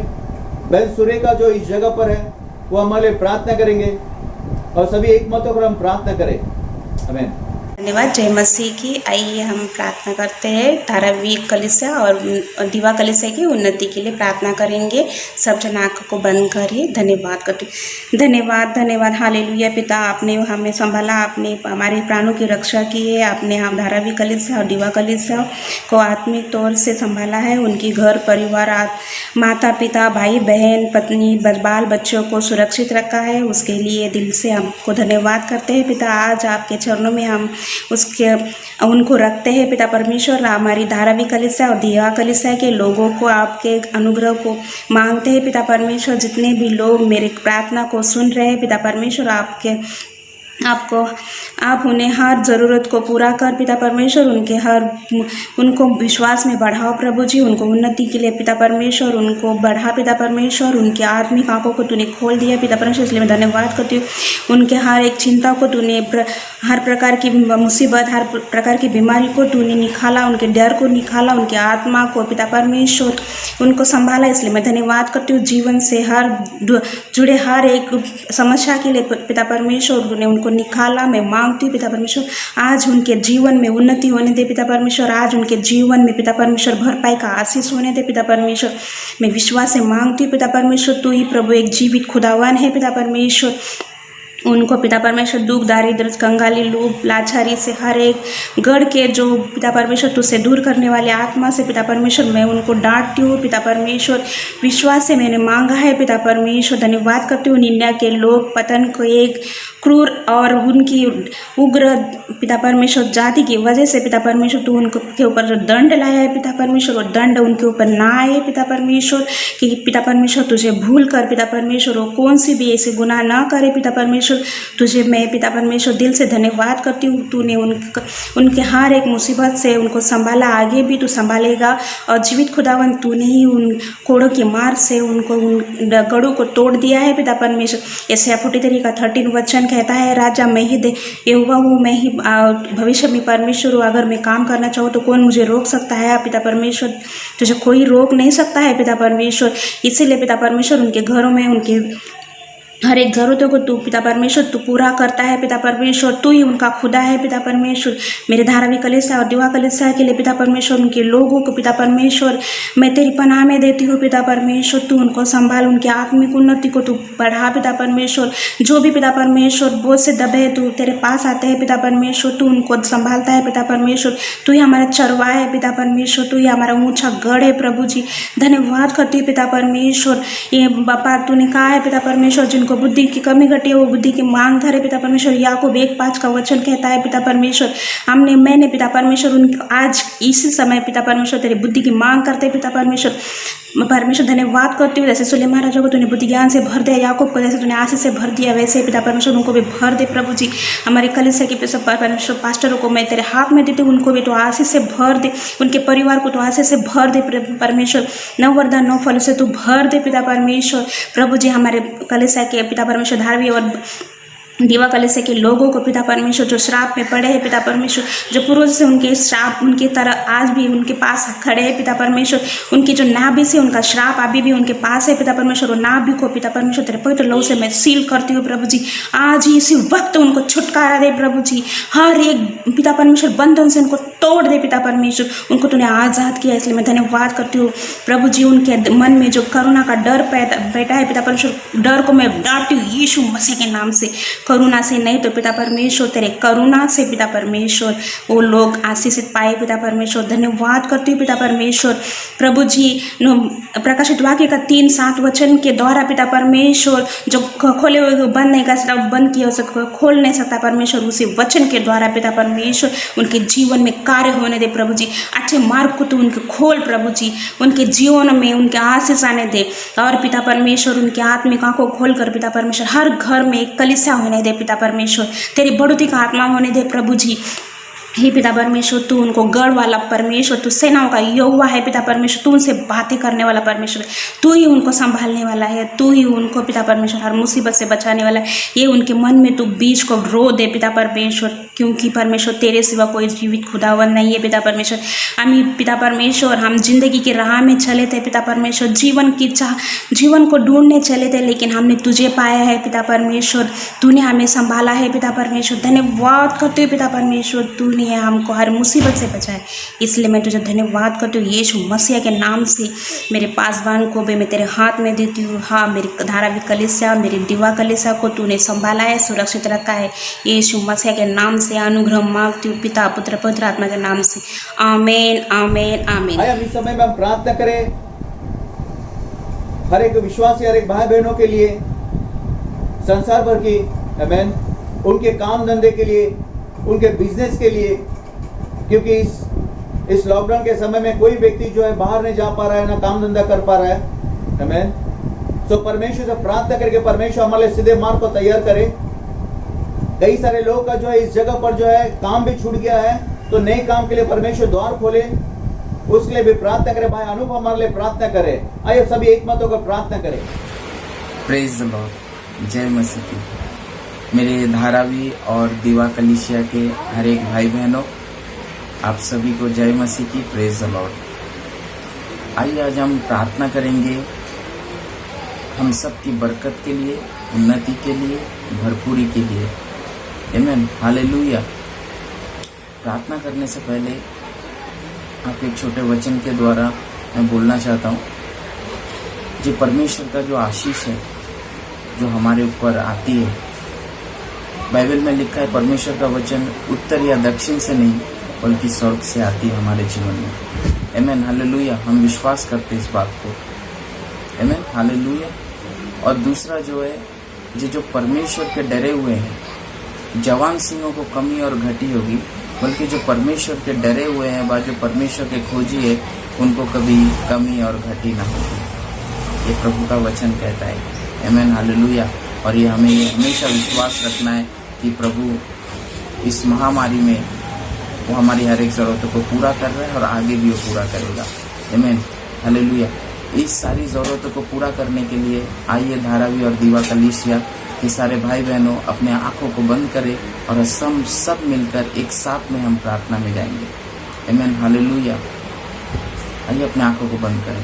बहन सुरेखा जो इस जगह पर है वो हमारे लिए प्रार्थना करेंगे, और सभी एक मत होकर हम प्रार्थना करें। आमीन। धन्यवाद। जय मसीह की। आइए हम प्रार्थना करते हैं। धारावी कलीसिया और दीवा कलीसिया की उन्नति के लिए प्रार्थना करेंगे। सब जन आँखों को बंद करिए। धन्यवाद करते, धन्यवाद धन्यवाद। हालेलुया पिता, आपने हमें संभाला, आपने हमारे प्राणों की रक्षा की है। आपने हम धारावी कलीसिया और दीवा कलीसिया को आत्मिक तौर से संभाला है। उनकी घर परिवार, माता पिता, भाई बहन, पत्नी, बाल बच्चों को सुरक्षित रखा है। उसके लिए दिल से हमको धन्यवाद करते हैं पिता। आज आपके चरणों में हम उनको रखते हैं पिता परमेश्वर। हमारी धारावी कलीसिया और दीवा कलीसिया के लोगों को आपके अनुग्रह को मांगते हैं पिता परमेश्वर। जितने भी लोग मेरे प्रार्थना को सुन रहे हैं पिता परमेश्वर, आप उन्हें हर ज़रूरत को पूरा कर पिता परमेश्वर। उनको विश्वास में बढ़ाओ प्रभु जी। उनको उन्नति के लिए पिता परमेश्वर उनको बढ़ा पिता परमेश्वर। उनके आत्मिक आंखों को तूने खोल दिया पिता परमेश्वर, इसलिए मैं धन्यवाद करती हूँ। उनके हर एक चिंता को तूने, हर प्रकार की मुसीबत, हर प्रकार की बीमारी को तूने निकाला, उनके डर को निकाला, उनके आत्मा को पिता परमेश्वर उनको संभाला, इसलिए मैं धन्यवाद करती हूँ। जीवन से जुड़े हर एक समस्या के लिए पिता परमेश्वर ने उनको निकाला। मैं मांगती हूँ पिता परमेश्वर, आज उनके जीवन में उन्नति होने दे पिता परमेश्वर। आज उनके जीवन में पिता परमेश्वर भरपाई का आशीष होने दे पिता परमेश्वर। मैं विश्वास से मांगती हूँ पिता परमेश्वर, तू ही प्रभु एक जीवित खुदावन है पिता परमेश्वर। उनको पिता परमेश्वर दुख, दारिद्र, कंगाली, लोभ, लाचारी से हर एक गढ़ के जो पिता परमेश्वर तुझसे दूर करने वाले आत्मा से पिता परमेश्वर मैं उनको डांटती हूँ पिता परमेश्वर। विश्वास से मैंने मांगा है पिता परमेश्वर। धन्यवाद करती हूँ। निंदा के लोग पतन को एक क्रूर और उनकी उग्र पिता परमेश्वर जाति की वजह से पिता परमेश्वर तू उनको के ऊपर जो दंड लाया है पिता परमेश्वर, वो दंड उनके ऊपर ना आए पिता परमेश्वर। कि पिता परमेश्वर तुझे भूल कर पिता परमेश्वर वो कौन सी भी ऐसे गुनाह ना करे पिता परमेश्वर। तुझे मैं पिता परमेश्वर दिल से धन्यवाद करती हूँ। तूने उनके हर एक मुसीबत से उनको संभाला, आगे भी तू संभालेगा। और जीवित खुदावन तूने ही उन कोड़ों की मार से उनको उन गढ़ों को तोड़ दिया है पिता परमेश्वर। ऐसे 43 का 13 वचन कहता है, राजा मैं ही यहोवा हूँ, मैं ही भविष्य में परमेश्वर हूँ। अगर मैं काम करना चाहूँ तो कौन मुझे रोक सकता है पिता परमेश्वर। तुझे कोई रोक नहीं सकता है पिता परमेश्वर। इसीलिए पिता परमेश्वर उनके घरों में उनके हर एक ज़रूरतों को तू पिता परमेश्वर तू पूरा करता है पिता परमेश्वर। तू ही उनका खुदा है पिता परमेश्वर। मेरे धारावी कलीसिया और दीवा कलीसिया के लिए पिता परमेश्वर, उनके लोगों को पिता परमेश्वर मैं तेरी पनाह में देती हूँ पिता परमेश्वर। तू उनको संभाल, उनकी आत्मिक उन्नति को तू बढ़ा पिता परमेश्वर। जो भी पिता परमेश्वर बोझ से दबे तू तेरे पास आते हैं पिता परमेश्वर, तू उनको संभालता है पिता परमेश्वर। तू ही हमारा चरवाहा है पिता परमेश्वर। तू ही हमारा ऊँचा गढ़ है प्रभु जी। धन्यवाद करती हूँ पिता परमेश्वर। ये बापा तूने कहा है पिता परमेश्वर, जिनको बुद्धि की कमी घटी है वो बुद्धि की मांग धरे पिता परमेश्वर। याकूब 1:5 का वचन कहता है पिता परमेश्वर, मैंने पिता परमेश्वर उनको आज इसी समय पिता परमेश्वर तेरी बुद्धि की मांग करते पिता परमेश्वर। परमेश्वर धन्यवाद करती हूँ। जैसे सुलेमान राजा को तूने बुद्धि ज्ञान से भर दिया, याकूब को जैसे तूने आशीष से भर दिया, वैसे पिता परमेश्वर उनको भी भर दे प्रभु जी। हमारे कलीसिया के परमेश्वर पास्टरों को मैं तेरे हाथ में देती हूँ, उनको भी तो आशीष से भर दे, उनके परिवार को तो आशीष से भर दे परमेश्वर। नव वरदान नव फल से तू भर दे पिता परमेश्वर। प्रभु जी हमारे कलीसिया के पिता परमेश्वर धारावी और दीवा कलिसिया के लोगों को पिता परमेश्वर जो श्राप में पड़े हैं पिता परमेश्वर, जो पूर्व से उनके श्राप उनकी तरह आज भी उनके पास खड़े हैं पिता परमेश्वर, उनकी जो नाभि से उनका श्राप अभी भी उनके पास है पिता परमेश्वर, और नाभि को पिता परमेश्वर तेरे पवित्र लहू से मैं सील करती हूँ प्रभु जी। आज ही इसी वक्त उनको छुटकारा दे प्रभु जी, हर एक पिता परमेश्वर बंधन से उनको तोड़ दे पिता परमेश्वर, उनको तूने आज़ाद किया इसलिए मैं धन्यवाद करती हूँ प्रभु जी। उनके मन में जो करुणा का डर बैठा है पिता परमेश्वर, डर को मैं डांटती हूँ यीशु मसीह के नाम से। करुणा से नहीं तो पिता परमेश्वर तेरे करुणा से पिता परमेश्वर वो लोग आशीषित पाए पिता परमेश्वर। धन्यवाद करती हूँ पिता परमेश्वर प्रभु जी। प्रकाशित वाक्य का 3:7 वचन के द्वारा पिता परमेश्वर जो खोले हुए बंद नहीं कर सकता, बंद किया हो खोल नहीं सकता परमेश्वर, उसी वचन के द्वारा पिता परमेश्वर उनके जीवन में कार्य होने दे प्रभु जी। अच्छे मार्ग को तू उनके खोल प्रभु जी, उनके जीवन में उनके आशीष आने दे, और पिता परमेश्वर उनके आत्मिक आंखों को खोल कर पिता परमेश्वर हर घर में एक कलीसिया होने दे पिता परमेश्वर, तेरी बढ़ोतरी का आत्मा होने दे प्रभु जी। हे पिता परमेश्वर तू उनको गढ़ वाला परमेश्वर, तू सेनाओं का यहोवा है पिता परमेश्वर, तू उनसे बातें करने वाला परमेश्वर, तू ही उनको संभालने वाला है, तू ही उनको पिता परमेश्वर हर मुसीबत से बचाने वाला है। ये उनके मन में तू बीज को रो दे पिता परमेश्वर, क्योंकि परमेश्वर तेरे सिवा कोई जीवित खुदावन नहीं है पिता परमेश्वर। हम पिता परमेश्वर हम जिंदगी की राह में चले थे पिता परमेश्वर, जीवन को ढूंढने चले थे, लेकिन हमने तुझे पाया है पिता परमेश्वर, तूने हमें संभाला है पिता परमेश्वर। धन्यवाद करते हो पिता परमेश्वर, तूने हमको हर मुसीबत से बचाए, इसलिए मैं तुझे धन्यवाद करती हूँ यीशु मसीह के नाम से। मेरे पासवान को भी मैं तेरे हाथ में देती हूँ। हाँ, मेरी धारावी कलीसिया, मेरी दीवा कलीसिया को तूने संभाला है, सुरक्षित रखा है, यीशु मसीह के नाम से अनुग्रह मांगती हूँ पिता पुत्र पवित्र आत्मा के नाम से, आमीन आमीन आमीन। आइए हम इस समय में हम प्रार्थना करें हर एक विश्वासी, हर एक भाई बहनों के लिए, संसार भर की, आमीन, उनके काम धंधे के लिए, उनके बिजनेस के लिए, क्योंकि इस लॉकडाउन के समय में कोई व्यक्ति जो है बाहर नहीं जा पा रहा है, ना काम धंधा कर पा रहा है, आमीन। सो परमेश्वर से प्रार्थना करके परमेश्वर हमारे सीधे मार्ग को तैयार करे। कई सारे लोग का जो है इस जगह पर जो है काम भी छूट गया है, तो नए काम के लिए परमेश्वर द्वार खोले, उसके लिए भी प्रार्थना करें। भाई अनूप हमारे लिए प्रार्थना करे। आइए सभी एक मत होकर प्रार्थना करें। प्रेज द लॉर्ड, जय मसीह की। मेरे धारावी और दीवा कलीसिया के हर एक भाई बहनों, आप सभी को जय मसीह की, प्रेज द लॉर्ड। आइए आज हम प्रार्थना करेंगे हम सब की बरकत के लिए, उन्नति के लिए, भरपूरी के लिए। आमीन, हालेलुया। प्रार्थना करने से पहले आप एक छोटे वचन के द्वारा मैं बोलना चाहता हूँ। जो परमेश्वर का जो आशीष है जो हमारे ऊपर आती है, बाइबल में लिखा है परमेश्वर का वचन उत्तर या दक्षिण से नहीं बल्कि स्वर्ग से आती है हमारे जीवन में। आमीन, हालेलुया। हम विश्वास करते हैं इस बात को। आमीन, हालेलुया। और दूसरा जो है, जो परमेश्वर के डरे हुए हैं, जवान सिंहों को कमी और घटी होगी, बल्कि जो परमेश्वर के डरे हुए हैं व जो परमेश्वर के खोजी है, उनको कभी कमी और घटी ना होगी। ये प्रभु का वचन कहता है। आमीन, हालेलुया। और ये हमें हमेशा विश्वास रखना है कि प्रभु इस महामारी में वो हमारी हर एक ज़रूरतों को पूरा कर रहा है और आगे भी वो पूरा करेगा। आमीन, हालेलुया। इस सारी ज़रूरतों को पूरा करने के लिए आइए धारावी और दीवा कलीसिया के सारे भाई बहनों अपने आँखों को बंद करें और हम सब मिलकर एक साथ में हम प्रार्थना में जाएंगे। आमीन, हालेलुया। आइए अपने आँखों को बंद करें।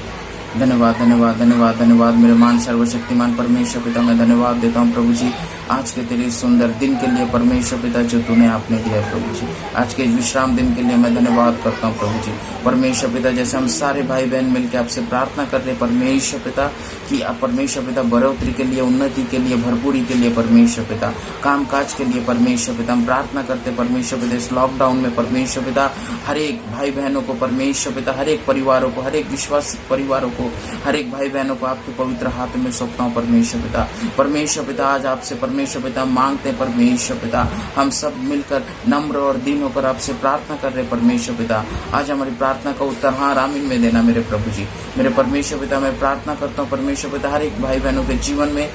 धन्यवाद धन्यवाद धन्यवाद धन्यवाद मेरे मान सर्वशक्तिमान परमेश्वर पिता, मैं धन्यवाद देता हूँ प्रभु जी आज के तेरे सुंदर दिन के लिए परमेश्वर पिता जो तूने आपने दिया है प्रभु जी। आज के विश्राम दिन के लिए मैं धन्यवाद करता हूँ प्रभु जी। परमेश्वर पिता जैसे हम सारे भाई बहन मिलकर आपसे प्रार्थना करते हैं परमेश्वर पिता कि आप परमेश्वर पिता बढ़ोतरी के लिए, उन्नति के लिए, भरपूरी के लिए परमेश्वर पिता, काम काज के लिए परमेश्वर पिता हम प्रार्थना करते परमेश्वर पिता। इस लॉकडाउन में परमेश्वर पिता हर एक भाई बहनों को परमेश्वर पिता, हर एक परिवारों को, हर एक विश्वास परिवारों को, हर एक भाई बहनों को आपके पवित्र हाथ में सौंपता हूँ परमेश्वर पिता। परमेश्वर पिता आज आपसे परमेश्वर पिता मांगते हैं परमेश्वर पिता, हम सब मिलकर नम्र और दीन होकर आपसे प्रार्थना कर रहे परमेश्वर पिता। आज हमारी प्रार्थना का उत्तर हाँ आमीन में देना मेरे प्रभु जी। मेरे परमेश्वर पिता मैं प्रार्थना करता हूँ परमेश्वर पिता हर एक भाई बहनों के जीवन में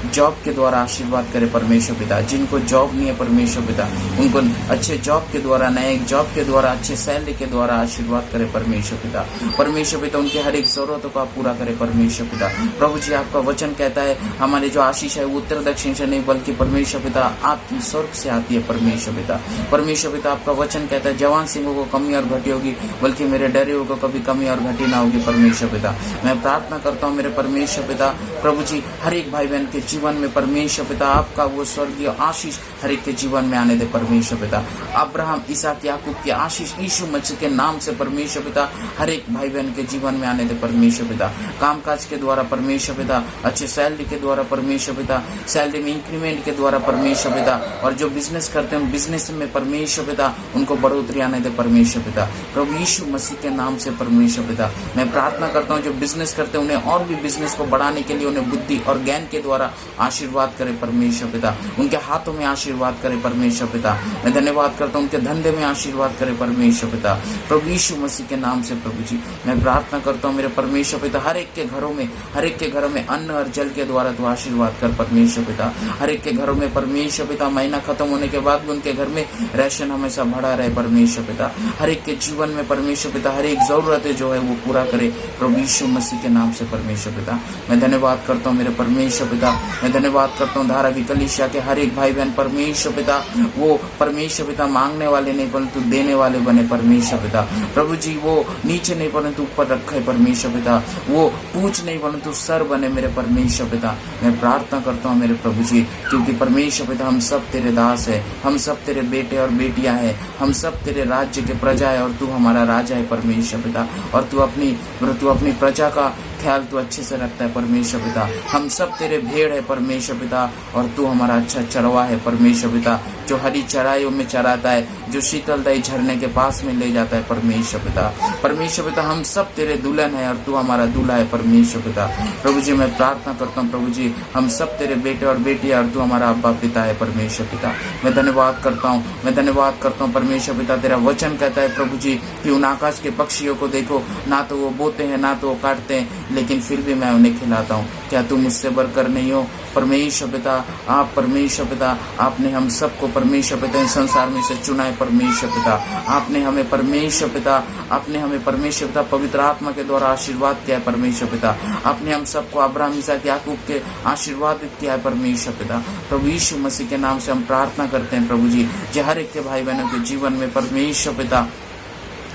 जॉब के द्वारा आशीर्वाद करे परमेश्वर पिता। जिनको जॉब नहीं है परमेश्वर पिता, उनको अच्छे जॉब के द्वारा, नए जॉब के द्वारा, अच्छे सैलरी के द्वारा आशीर्वाद करे परमेश्वर पिता। परमेश्वर पिता उनके हर एक जरूरतों को आप पूरा करे परमेश्वर पिता। प्रभु जी आपका वचन कहता है हमारे जो आशीष है वो उत्तर दक्षिण से नहीं बल्कि परमेश्वर पिता आपकी स्वर्ग से आती है परमेश्वर पिता। परमेश्वर पिता आपका वचन कहता है जवान सिंहों को कमी और घटी होगी बल्कि मेरे डरे हुए को कभी कमी और घटी ना होगी परमेश्वर पिता। मैं प्रार्थना करता हूँ मेरे परमेश्वर पिता, प्रभु जी हर एक भाई बहन के जीवन में परमेश्वर पिता आपका वो स्वर्गीय आशीष हर एक के जीवन में आने दे परमेश्वर पिता। अब्राहम, इसहाक, याकूब की आशीष यीशु मसीह के नाम से परमेश्वर पिता हर एक भाई बहन के जीवन में आने दे परमेश्वर पिता। कामकाज के द्वारा परमेश्वर पिता, अच्छे सैलरी के द्वारा परमेश्वर पिता, सैलरी में इंक्रीमेंट के द्वारा परमेश्वर पिता, और जो बिजनेस करते हैं बिजनेस में परमेश्वर पिता उनको बढ़ोतरी आने दे परमेश्वर पिता। प्रभु यीशु मसीह के नाम से परमेश्वर पिता मैं प्रार्थना करता हूँ जो बिजनेस करते हैं उन्हें और भी बिजनेस को बढ़ाने के लिए उन्हें बुद्धि और ज्ञान के द्वारा आशीर्वाद करे परमेश्वर पिता। उनके हाथों में आशीर्वाद करे परमेश्वर पिता। मैं धन्यवाद करता हूँ उनके धंधे में आशीर्वाद करे परमेश्वर पिता। प्रभु यीशु मसीह के नाम से प्रभु जी मैं प्रार्थना करता हूँ मेरे परमेश्वर पिता हर एक के घरों में अन्न और जल के द्वारा तू आशीर्वाद कर परमेश्वर पिता। हर एक के घरों में परमेश्वर पिता महीना खत्म होने के बाद भी उनके घर में राशन हमेशा बढ़ा रहे परमेश्वर पिता। हर एक के जीवन में परमेश्वर पिता हर एक जरूरतें जो है वो पूरा करे प्रभु यीशु मसीह के नाम से परमेश्वर पिता। मैं धन्यवाद करता हूँ मेरे परमेश्वर पिता। मैं धन्यवाद करता हूँ धारावी कलीसिया के हर एक भाई बहन परमेश्वर पिता वो परमेश्वर पिता मांगने वाले नहीं परंतु देने वाले बने परमेश्वर पिता। प्रभु जी वो नीचे नहीं परंतु ऊपर रखे परमेश्वर पिता। वो पूछ नहीं परंतु सर बने मेरे परमेश्वर पिता। मैं प्रार्थना करता हूँ मेरे प्रभु जी क्योंकि परमेश्वर पिता हम सब तेरे दास है, हम सब तेरे बेटे और बेटियां हैं, हम सब तेरे राज्य के प्रजा है और तू हमारा राजा है परमेश्वर पिता। और तू अपनी प्रजा का ख्याल तू अच्छे से रखता है परमेश्वर पिता। हम सब तेरे भेड़ है परमेश्वर पिता और तू हमारा अच्छा चरवा है परमेश्वर पिता, जो हरी चराइयों में चराता है, जो शीतलदायी झरने के पास में ले जाता है परमेश्वर पिता। परमेश्वर पिता हम सब तेरे दुल्हन है और तू हमारा दूल्हा है परमेश्वर पिता। प्रभु जी मैं प्रार्थना करता हूँ प्रभु जी हम सब तेरे बेटे और बेटी और तू हमारा अब्बा पिता है परमेश्वर पिता। मैं धन्यवाद करता हूँ परमेश्वर पिता। तेरा वचन कहता है प्रभु जी कि उन आकाश के पक्षियों को देखो, ना तो वो बोते हैं ना तो वो काटते हैं लेकिन फिर भी मैं उन्हें खिलाता हूँ। क्या तू मुझसे बढ़कर नहीं हो परमेश्वर पिता? आप परमेश्वर पिता आपने हम सबको परमेश्वर पिता इस संसार में से चुना है परमेश्वर पिता। आपने हमें परमेश्वर पिता पवित्र आत्मा के द्वारा आशीर्वाद किया है परमेश्वर पिता। आपने हम सबको अब्राहम, इसहाक, याकूब के आशीर्वादित किया है परमेश्वर पिता। प्रभु यीशु मसीह के नाम से हम प्रार्थना करते हैं प्रभु जी जो हर एक के भाई बहनों के जीवन में परमेश्वर पिता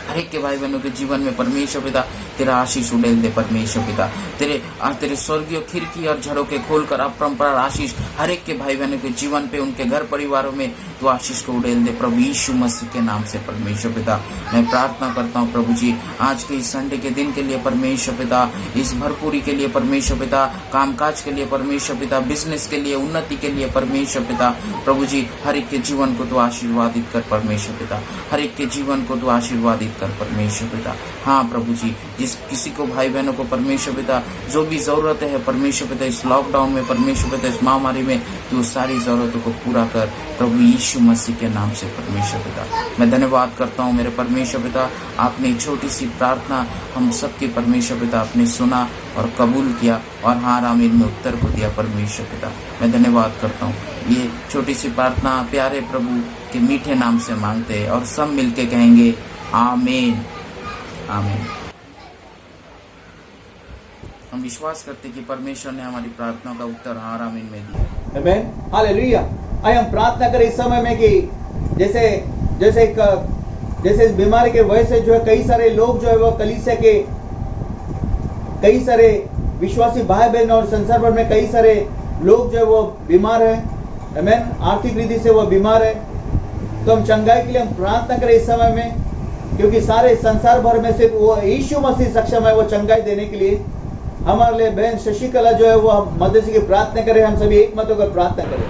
हर एक के भाई बहनों के जीवन में परमेश्वर पिता तेरा आशीष उड़ेल दे परमेश्वर पिता। तेरे स्वर्गीय खिड़की और झरोके खोलकर अपरंपार आशीष हर एक के भाई बहनों के जीवन पे उनके घर परिवारों में तो आशीष को उड़ेल दे प्रभु यीशु मसीह के नाम से परमेश्वर पिता। मैं प्रार्थना करता हूँ प्रभु जी आज के इस संडे के दिन के लिए परमेश्वर पिता, इस भरपूरी के लिए परमेश्वर पिता, कामकाज के लिए परमेश्वर पिता, बिजनेस के लिए, उन्नति के लिए परमेश्वर पिता। प्रभु जी हर एक के जीवन को तो आशीर्वादित कर परमेश्वर पिता, हर एक के जीवन को तो आशीर्वादित कर परमेश्वर पिता। हाँ प्रभु जी जिस किसी को भाई बहनों को परमेश्वर पिता जो भी जरूरतें है परमेश्वर पिता इस लॉकडाउन में परमेश्वर पिता इस महामारी में तू सारी जरूरतों को पूरा कर प्रभु यीशु मसीह के नाम से परमेश्वर पिता। मैं धन्यवाद करता हूँ मेरे परमेश्वर पिता। आपने छोटी सी प्रार्थना हम सबकी परमेश्वर पिता आपने सुना और कबूल किया और हाँ आमीन में उत्तर को दिया परमेश्वर पिता। मैं धन्यवाद करता हूँ। ये छोटी सी प्रार्थना प्यारे प्रभु के मीठे नाम से मांगते हैं और सब मिलके कहेंगे आमीन आमीन। हम विश्वास करते कि परमेश्वर ने हमारी प्रार्थना का उत्तर हाँ आमीन में दिया। आमीन हालेलुया। आइए हम प्रार्थना करें इस समय में कि जैसे इस बीमारी के वजह से जो है कई सारे लोग जो है वो कलीसिया के कई सारे विश्वासी भाई बहन और संसार भर में कई सारे लोग जो है वो बीमार है। आमीन आर्थिक रीति से वो बीमार है। तो हम चंगाई के लिए हम प्रार्थना करें इस समय में क्योंकि सारे संसार भर में से वो यीशु मसीह सक्षम है वो चंगाई देने के लिए। हमारे लिए बहन शशिकला जो है वो हम मदद की प्रार्थना करें। हम सभी एक मत होकर प्रार्थना करें।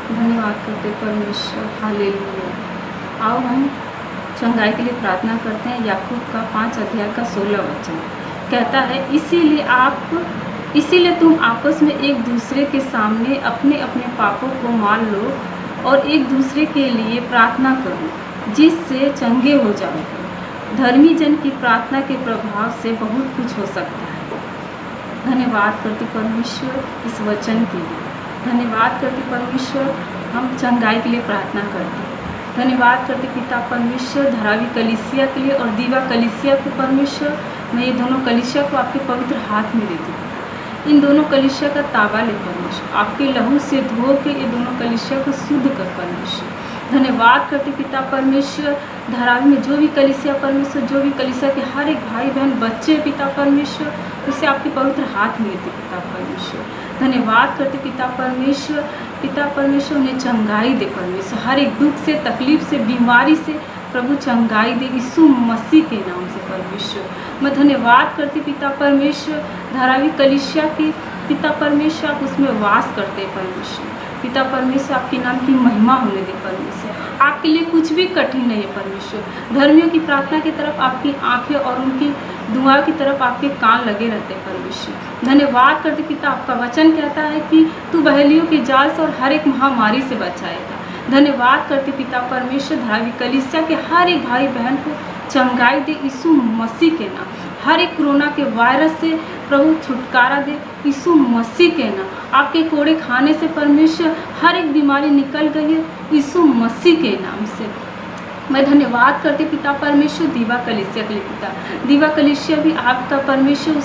धन्यवाद करते हालेलुया। हालेलुया। आओ हम चंगाई के लिए प्रार्थना करते हैं। याकूब का 5 अध्याय का 16 वचन कहता है इसीलिए तुम आपस में एक दूसरे के सामने अपने अपने पापों को मान लो और एक दूसरे के लिए प्रार्थना करो जिससे चंगे हो जाओगे। धर्मी जन की प्रार्थना के प्रभाव से बहुत कुछ हो सकता है। धन्यवाद करते परमेश्वर इस वचन के लिए। धन्यवाद करते परमेश्वर हम चंगाई के लिए प्रार्थना करते हैं। धन्यवाद करते पिता परमेश्वर धारावी कलीसिया के लिए और दीवा कलीसिया को परमेश्वर, मैं ये दोनों कलीसिया को आपके पवित्र हाथ में देती हूँ। इन दोनों कलीसिया का ताबा ले परमेश्वर, आपके लहू से धो के ये दोनों कलीसिया को शुद्ध कर परमेश्वर। धन्यवाद करते पिता परमेश्वर धारावी में जो भी कलीसिया परमेश्वर, जो भी कलीसिया के हर एक भाई बहन बच्चे पिता परमेश्वर, उसे आपके पवित्र हाथ में लेते पिता परमेश्वर। धन्यवाद करते पिता परमेश्वर उन्हें चंगाई दे परमेश्वर, हर एक दुख से, तकलीफ से, बीमारी से प्रभु चंगाई दे यीशु मसीह के नाम से परमेश्वर। मैं धन्यवाद करती पिता परमेश्वर धारावी कलीसिया की पिता परमेश्वर, आप उसमें वास करते परमेश्वर। पिता परमेश्वर आपके नाम की महिमा होने दे परमेश्वर। आपके लिए कुछ भी कठिन नहीं है परमेश्वर। धर्मियों की प्रार्थना की तरफ आपकी आंखें और उनकी दुआ की तरफ आपके कान लगे रहते परमेश्वर। धन्यवाद करते पिता, आपका वचन कहता है कि तू बहेलियों के जाल से और हर एक महामारी से बचाएगा। धन्यवाद करते पिता परमेश्वर धारावी कलीसिया के हर एक भाई बहन को चंगाई दे यीशु मसीह के नाम। हर एक कोरोना के वायरस से प्रभु छुटकारा दे यीशु मसीह के नाम। आपके कोड़े खाने से परमेश्वर हर एक बीमारी निकल गई है यीशु मसीह के नाम से। मैं धन्यवाद करती पिता परमेश्वर दीवा कलीसिया के लिए पिता। दीवा कलीसिया भी आपका परमेश्वर,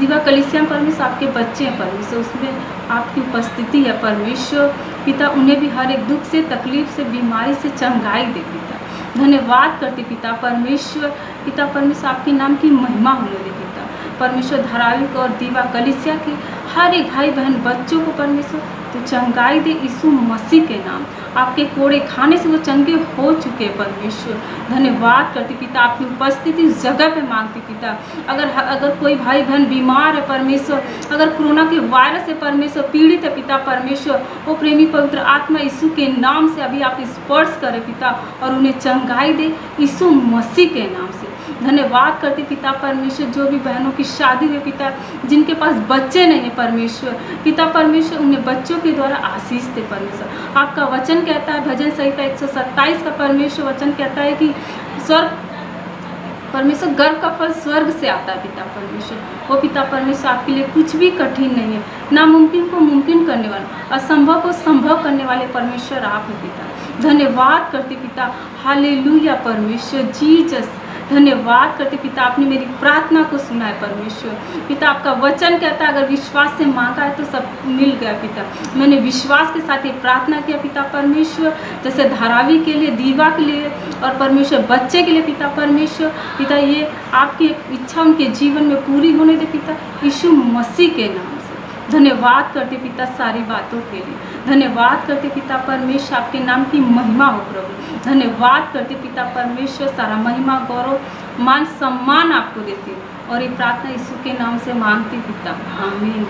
दीवा कलीसिया परमेश्वर आपके बच्चे हैं परमेश्वर, उसमें आपकी उपस्थिति है परमेश्वर पिता। उन्हें भी हर एक दुख से, तकलीफ से, बीमारी से चंगाई दे पिता। धन्यवाद करते पिता परमेश्वर आपके नाम की महिमा होने दे पिता परमेश्वर। धारावी को और दीवा कलीसिया की हर एक भाई बहन बच्चों को परमेश्वर तो चंगाई दे यीशु मसीह के नाम। आपके कोड़े खाने से वो चंगे हो चुके हैं परमेश्वर। धन्यवाद करती पिता, आपकी उपस्थिति इस जगह पे मांगती पिता। अगर कोई भाई बहन बीमार है परमेश्वर, अगर कोरोना के वायरस से परमेश्वर पीड़ित है पिता परमेश्वर, वो प्रेमी पवित्र आत्मा यीशु के नाम से अभी आप स्पर्श करें पिता और उन्हें चंगाई दे यीशु मसीह के नाम से। धन्यवाद करते पिता परमेश्वर, जो भी बहनों की शादी हुई पिता, जिनके पास बच्चे नहीं है परमेश्वर पिता परमेश्वर, उन्हें बच्चों के द्वारा आशीष दे परमेश्वर। आपका वचन कहता है भजन संहिता 127 का परमेश्वर वचन कहता है कि स्वर्ग परमेश्वर गर्व का फल स्वर्ग से आता है पिता परमेश्वर। वो पिता परमेश्वर आपके लिए कुछ भी कठिन नहीं है। नामुमकिन को मुमकिन करने वाला, असंभव को संभव करने वाले परमेश्वर आप हैं पिता। धन्यवाद करते पिता, हालेलुया परमेश्वर जीसस। धन्यवाद करते पिता, आपने मेरी प्रार्थना को सुना है परमेश्वर पिता। आपका वचन कहता है अगर विश्वास से मांगा है तो सब मिल गया पिता। मैंने विश्वास के साथ ये प्रार्थना किया पिता परमेश्वर, जैसे धारावी के लिए, दीवा के लिए और परमेश्वर बच्चे के लिए पिता परमेश्वर पिता। ये आपकी इच्छा उनके जीवन में पूरी होने दे पिता यीशु मसीह के नाम से। धन्यवाद करते पिता सारी बातों के लिए। धन्यवाद करते पिता परमेश्वर, आपके नाम की महिमा हो प्रभु। धन्यवाद करते पिता परमेश्वर, सारा महिमा गौरव मान सम्मान आपको देती और ये प्रार्थना यीशु के नाम से मांगती पिता, आमीन।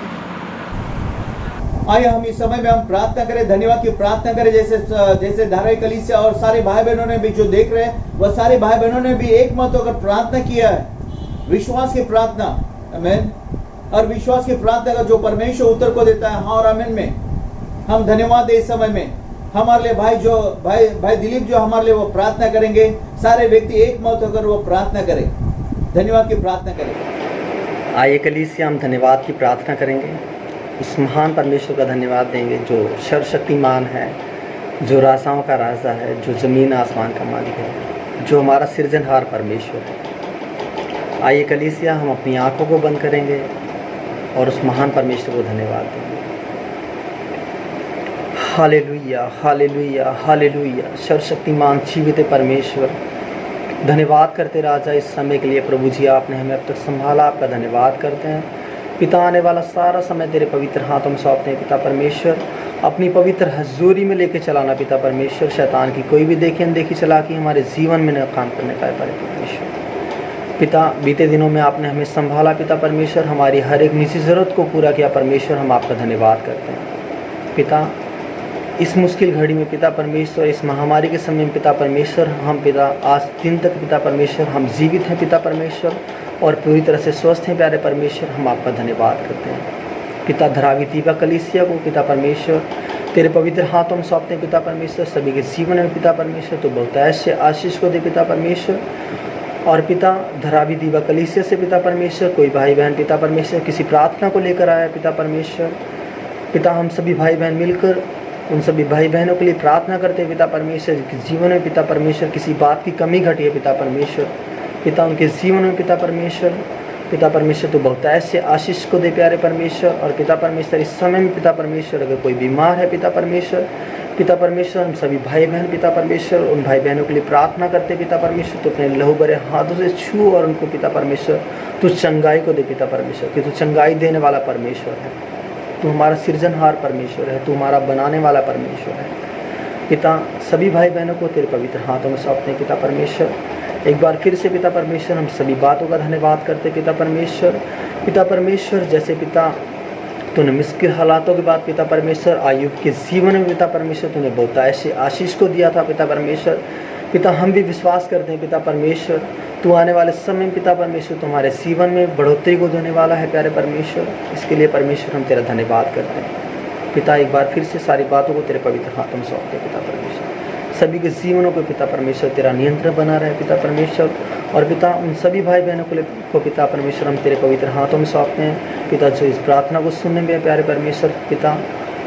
आइए हम इस समय में हम प्रार्थना करें, धन्यवाद की प्रार्थना करें। जैसे धारावी कलीसिया और सारे भाई बहनों ने भी जो देख रहे हैं, वह सारे भाई बहनों ने भी एक मत होकर प्रार्थना किया है, विश्वास की प्रार्थना, आमीन। और विश्वास की प्रार्थना का जो परमेश्वर उत्तर को देता है, हाँ और आमीन में हम धन्यवाद दे। इस समय में हमारे लिए भाई दिलीप जो हमारे लिए वो प्रार्थना करेंगे। सारे व्यक्ति एक मत होकर वो प्रार्थना करें, धन्यवाद की प्रार्थना करें। आइए कलीसिया हम धन्यवाद की प्रार्थना करेंगे। उस महान परमेश्वर का धन्यवाद देंगे जो सर्वशक्तिमान है, जो राजाओं का राजा है, जो ज़मीन आसमान का मालिक है, जो हमारा सृजनहार परमेश्वर है। आइए कलीसिया हम अपनी आंखों को बंद करेंगे और उस महान परमेश्वर को धन्यवाद देंगे। Hallelujah hallelujah hallelujah. सर्वशक्तिमान जीवित परमेश्वर, धन्यवाद करते राजा इस समय के लिए प्रभु जी, आपने हमें अब तक संभाला, आपका धन्यवाद करते हैं पिता। आने वाला सारा समय तेरे पवित्र हाथों में सौंपते हैं पिता परमेश्वर। अपनी पवित्र हजूरी में लेके चलाना पिता परमेश्वर। शैतान की कोई भी देखी अनदेखी चालाकी हमारे जीवन में न काम करने पाए परमेश्वर पिता। बीते दिनों में आपने हमें संभाला पिता परमेश्वर, हमारी हर एक निजी ज़रूरत को पूरा किया परमेश्वर। हम आपका धन्यवाद करते हैं पिता। इस मुश्किल घड़ी में पिता परमेश्वर, इस महामारी के समय में पिता परमेश्वर, हम पिता आज दिन तक पिता परमेश्वर हम जीवित हैं पिता परमेश्वर और पूरी तरह से स्वस्थ हैं प्यारे परमेश्वर। हम आपका धन्यवाद करते हैं पिता। धारावी दीवा कलीसिया को पिता परमेश्वर तेरे पवित्र हाथों में सौंपते हैं पिता परमेश्वर। सभी के जीवन में पिता परमेश्वर तो बहुत ऐसे आशीष को दे पिता परमेश्वर। और पिता धरावी दीवा कलीसिया से पिता परमेश्वर कोई भाई बहन पिता परमेश्वर किसी प्रार्थना को लेकर आया पिता परमेश्वर। पिता हम सभी भाई बहन मिलकर उन सभी भाई बहनों के लिए प्रार्थना करते हैं पिता परमेश्वर, जिनके जीवन में पिता परमेश्वर किसी बात की कमी घटी है पिता परमेश्वर। पिता उनके जीवन में पिता परमेश्वर तो बहुत ऐसे आशीष को दे प्यारे परमेश्वर। और पिता परमेश्वर इस समय में पिता परमेश्वर अगर कोई बीमार है पिता परमेश्वर हम सभी भाई बहन पिता परमेश्वर उन भाई बहनों के लिए प्रार्थना करते पिता परमेश्वर। तो अपने लहू भरे हाथों से छू और उनको पिता परमेश्वर तू चंगाई को दे पिता परमेश्वर, कि तू चंगाई देने वाला परमेश्वर है, तू हमारा सृजनहार परमेश्वर है, तू हमारा बनाने वाला परमेश्वर है। पिता सभी भाई बहनों को तेरे पवित्र हाथों में सौंपते हैं पिता परमेश्वर। एक बार फिर से पिता परमेश्वर हम सभी बातों का धन्यवाद करते पिता परमेश्वर। जैसे पिता तूने मुश्किल हालातों के बाद पिता परमेश्वर आयुब के जीवन में पिता परमेश्वर तूने बहुत ऐसे आशीष को दिया था पिता परमेश्वर। पिता हम भी विश्वास करते हैं पिता परमेश्वर तू आने वाले समय में पिता परमेश्वर तुम्हारे जीवन में बढ़ोतरी को देने वाला है प्यारे परमेश्वर। इसके लिए परमेश्वर हम तेरा धन्यवाद करते हैं पिता। एक बार फिर से सारी बातों को तेरे पवित्र हाथों में सौंपते पिता परमेश्वर। सभी के जीवनों पर पिता परमेश्वर तेरा नियंत्रण बना रहे पिता परमेश्वर। और पिता उन सभी भाई बहनों को पिता परमेश्वर हम तेरे पवित्र हाथों में सौंपते हैं पिता, जो इस प्रार्थना को सुनने में प्यारे परमेश्वर। पिता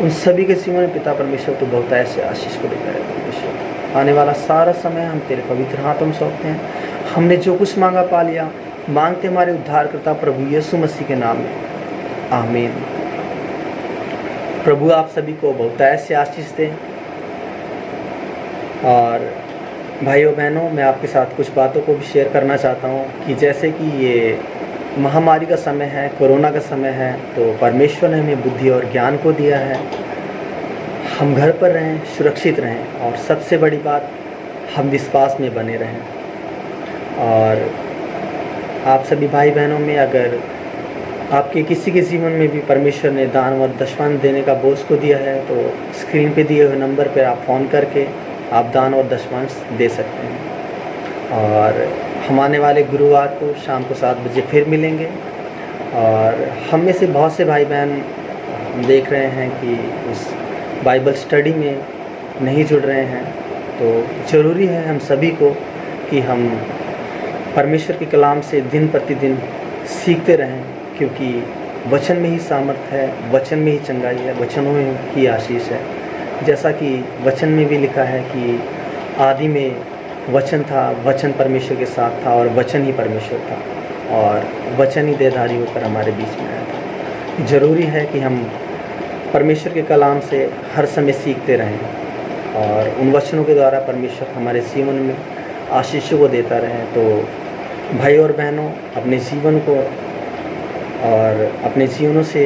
उन सभी के जीवन में पिता परमेश्वर तो बहुत ऐसे आशीष को दे प्यारे परमेश्वर। आने वाला सारा समय हम तेरे पवित्र हाथों में सौंपते हैं। हमने जो कुछ मांगा पा लिया, मांगते हमारे उद्धारकर्ता प्रभु यीशु मसीह के नाम में, आमीन। प्रभु आप सभी को बहुत ऐसे आशीष दें। और भाइयों बहनों, मैं आपके साथ कुछ बातों को भी शेयर करना चाहता हूँ कि जैसे कि ये महामारी का समय है, कोरोना का समय है, तो परमेश्वर ने हमें बुद्धि और ज्ञान को दिया है। हम घर पर रहें, सुरक्षित रहें, और सबसे बड़ी बात हम विश्वास में बने रहें। और आप सभी भाई बहनों में अगर आपके किसी के जीवन में भी परमेश्वर ने दान और दशमांश देने का बोझ को दिया है, तो स्क्रीन पे दिए हुए नंबर पर आप फ़ोन करके आप दान और दशमांश दे सकते हैं। और हम आने वाले गुरुवार को शाम को 7 बजे फिर मिलेंगे। और हम में से बहुत से भाई बहन देख रहे हैं कि उस बाइबल स्टडी में नहीं जुड़ रहे हैं, तो ज़रूरी है हम सभी को कि हम परमेश्वर के कलाम से दिन प्रतिदिन सीखते रहें, क्योंकि वचन में ही सामर्थ्य है, वचन में ही चंगाई है, वचनों में ही आशीष है। जैसा कि वचन में भी लिखा है कि आदि में वचन था, वचन परमेश्वर के साथ था और वचन ही परमेश्वर था, और वचन ही देहधारी होकर हमारे बीच में आया था। ज़रूरी है कि हम परमेश्वर के कलाम से हर समय सीखते रहें, और उन वचनों के द्वारा परमेश्वर हमारे जीवन में आशीषों को देता रहे। तो भाई और बहनों, अपने जीवन को और अपने जीवनों से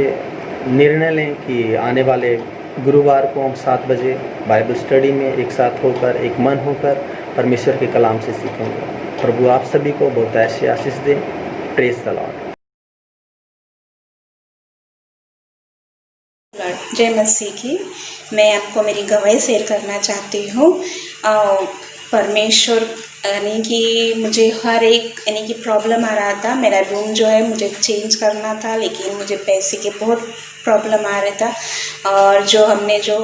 निर्णय लें कि आने वाले गुरुवार को हम 7 बजे बाइबल स्टडी में एक साथ होकर, एक मन होकर परमेश्वर के कलाम से सीखेंगे। प्रभु आप सभी को बहुत ऐसी आशीष दे। Praise the Lord. जय मसीह की। मैं आपको मेरी गवाही शेयर करना चाहती हूँ। परमेश्वर यानी कि मुझे हर एक यानी कि प्रॉब्लम आ रहा था। मेरा रूम जो है मुझे चेंज करना था, लेकिन मुझे पैसे के बहुत प्रॉब्लम आ रहा था, और जो हमने जो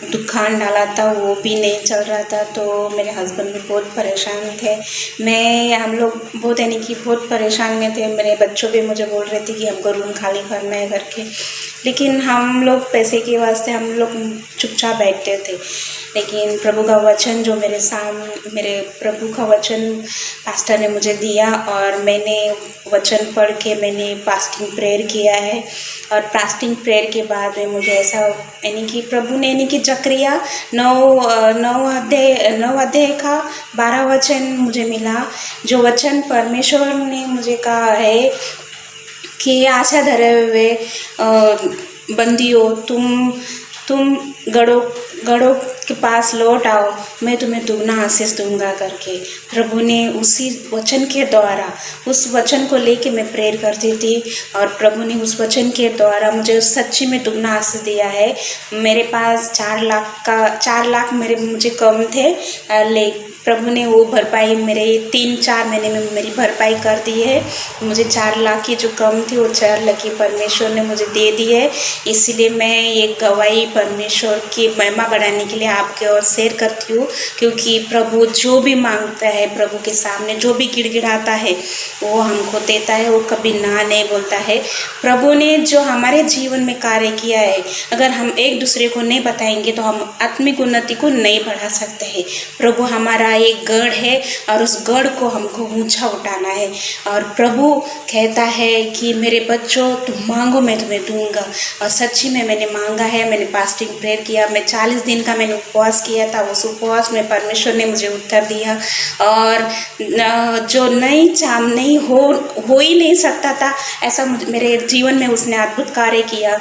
दुकान डाला था वो भी नहीं चल रहा था। तो मेरे हस्बैंड भी बहुत परेशान थे, हम लोग बहुत यानी कि बहुत परेशान में थे। मेरे बच्चों भी मुझे बोल रहे थे कि हमको रूम खाली करना है करके, लेकिन हम लोग पैसे के वास्ते हम लोग चुपचाप बैठते थे। लेकिन प्रभु का वचन जो मेरे प्रभु का वचन पास्टर ने मुझे दिया, और मैंने वचन पढ़ के मैंने फास्टिंग प्रेयर किया है। और फास्टिंग प्रेयर के बाद में मुझे ऐसा यानी कि प्रभु ने यानी कि जकरिया 9 अध्याय का 12 वचन मुझे मिला, जो वचन परमेश्वर ने मुझे कहा है कि आशा धरे हुए बंदियों, तुम गढ़ों के पास लौट आओ, मैं तुम्हें दुगना आशीष दूंगा करके। प्रभु ने उसी वचन के द्वारा, उस वचन को लेके मैं प्रेयर करती थी, और प्रभु ने उस वचन के द्वारा मुझे सच्ची में दुगना आशीष दिया है। मेरे पास 4 लाख मुझे कम थे, प्रभु ने वो भरपाई मेरे 3-4 महीने में मेरी भरपाई कर दी है। मुझे 4 लाख की जो कम थी वो 4 लाख की परमेश्वर ने मुझे दे दी है। इसीलिए मैं ये गवाही परमेश्वर की महिमा बढ़ाने के लिए आपके और शेयर करती हूँ, क्योंकि प्रभु जो भी मांगता है, प्रभु के सामने जो भी गिड़गिड़ाता है वो हमको देता है, वो कभी ना नहीं बोलता है। प्रभु ने जो हमारे जीवन में कार्य किया है, अगर हम एक दूसरे को नहीं बताएंगे तो हम आत्मिक उन्नति को नहीं बढ़ा सकते हैं। प्रभु हमारा एक गढ़ है और उस गढ़ को हमको ऊंचा उठाना है। और प्रभु कहता है कि मेरे बच्चों तुम मांगो मैं तुम्हें दूंगा। और सच्ची में मैंने मांगा है, मैंने फास्टिंग प्रेयर किया, मैं 40 दिन का मैंने उपवास किया था। उस उपवास में परमेश्वर ने मुझे उत्तर दिया और जो नहीं हो ही नहीं सकता था ऐसा मेरे जीवन में उसने अद्भुत कार्य किया।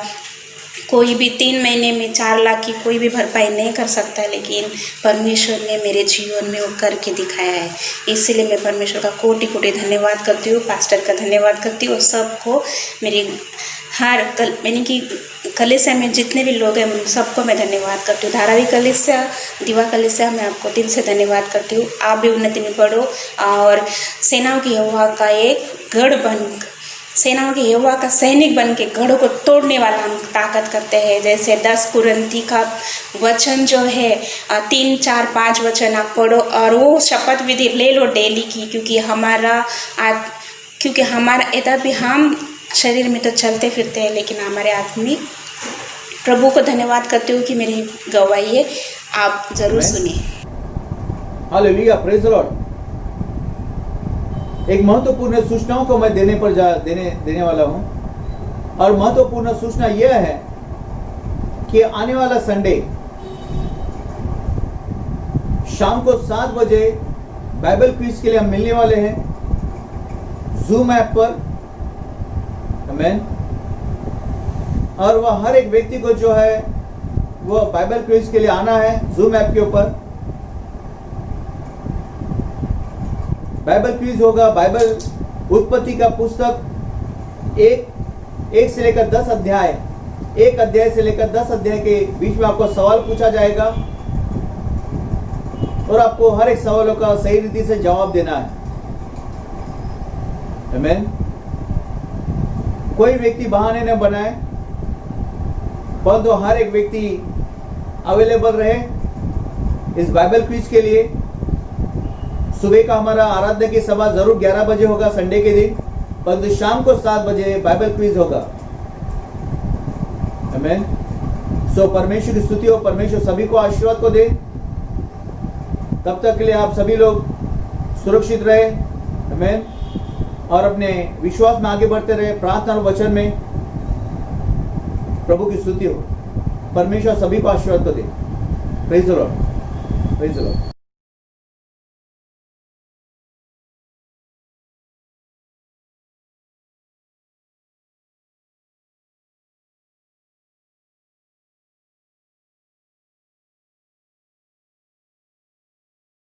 कोई भी 3 महीने में 4 लाख की कोई भी भरपाई नहीं कर सकता, लेकिन परमेश्वर ने मेरे जीवन में वो करके दिखाया है। इसलिए मैं परमेश्वर का कोटि कोटि धन्यवाद करती हूँ, पास्टर का धन्यवाद करती हूँ और सबको मेरी मैंने कि कलीसिया में जितने भी लोग हैं उन सबको मैं धन्यवाद करती हूँ। धारावी कलीसिया, दीवा कलीसिया, मैं आपको दिल से धन्यवाद करती हूँ। आप भी उन्नति में बढ़ो और सेनाओं की यहोवा का एक गढ़ सेनाओं के यहोवा का सैनिक बन के गढ़ों को तोड़ने वाला हम ताकत करते हैं। जैसे 10 कुरिन्थी का वचन जो है 3, 4, 5 वचन आप पढ़ो और वो शपथ विधि ले लो डेली की, क्योंकि हमारा इधर भी हम शरीर में तो चलते फिरते हैं, लेकिन हमारे आत्मिक प्रभु को धन्यवाद करती हूँ कि मेरी गवाही है, आप जरूर सुनिए। Hallelujah, praise the Lord. एक महत्वपूर्ण सूचनाओं को मैं देने वाला हूं और महत्वपूर्ण सूचना यह है कि आने वाला संडे शाम को 7 बजे बाइबल क्विज के लिए हम मिलने वाले हैं जूम ऐप पर। आमीन। और वह हर एक व्यक्ति को जो है वो बाइबल क्विज के लिए आना है जूम ऐप के ऊपर। बाइबल क्विज होगा। बाइबल उत्पत्ति का पुस्तक 1 से लेकर 10 अध्याय, 1 अध्याय से लेकर 10 अध्याय के बीच में आपको सवाल पूछा जाएगा और आपको हर एक सवालों का सही रीति से जवाब देना है। आमीन। कोई व्यक्ति बहाने न बनाए, परंतु हर एक व्यक्ति अवेलेबल रहे इस बाइबल क्विज के लिए। सुबह का हमारा आराधना की सभा जरूर 11 बजे होगा संडे के दिन, परंतु शाम को 7 बजे बाइबल क्विज होगा। आमीन। सो परमेश्वर की स्तुति हो, परमेश्वर सभी को आशीर्वाद को दे। तब तक के लिए आप सभी लोग सुरक्षित रहे। आमीन। और अपने विश्वास में आगे बढ़ते रहे, प्रार्थना और वचन में। प्रभु की स्तुति हो, परमेश्वर सभी को आशीर्वाद को दे। Praise the Lord, praise the Lord.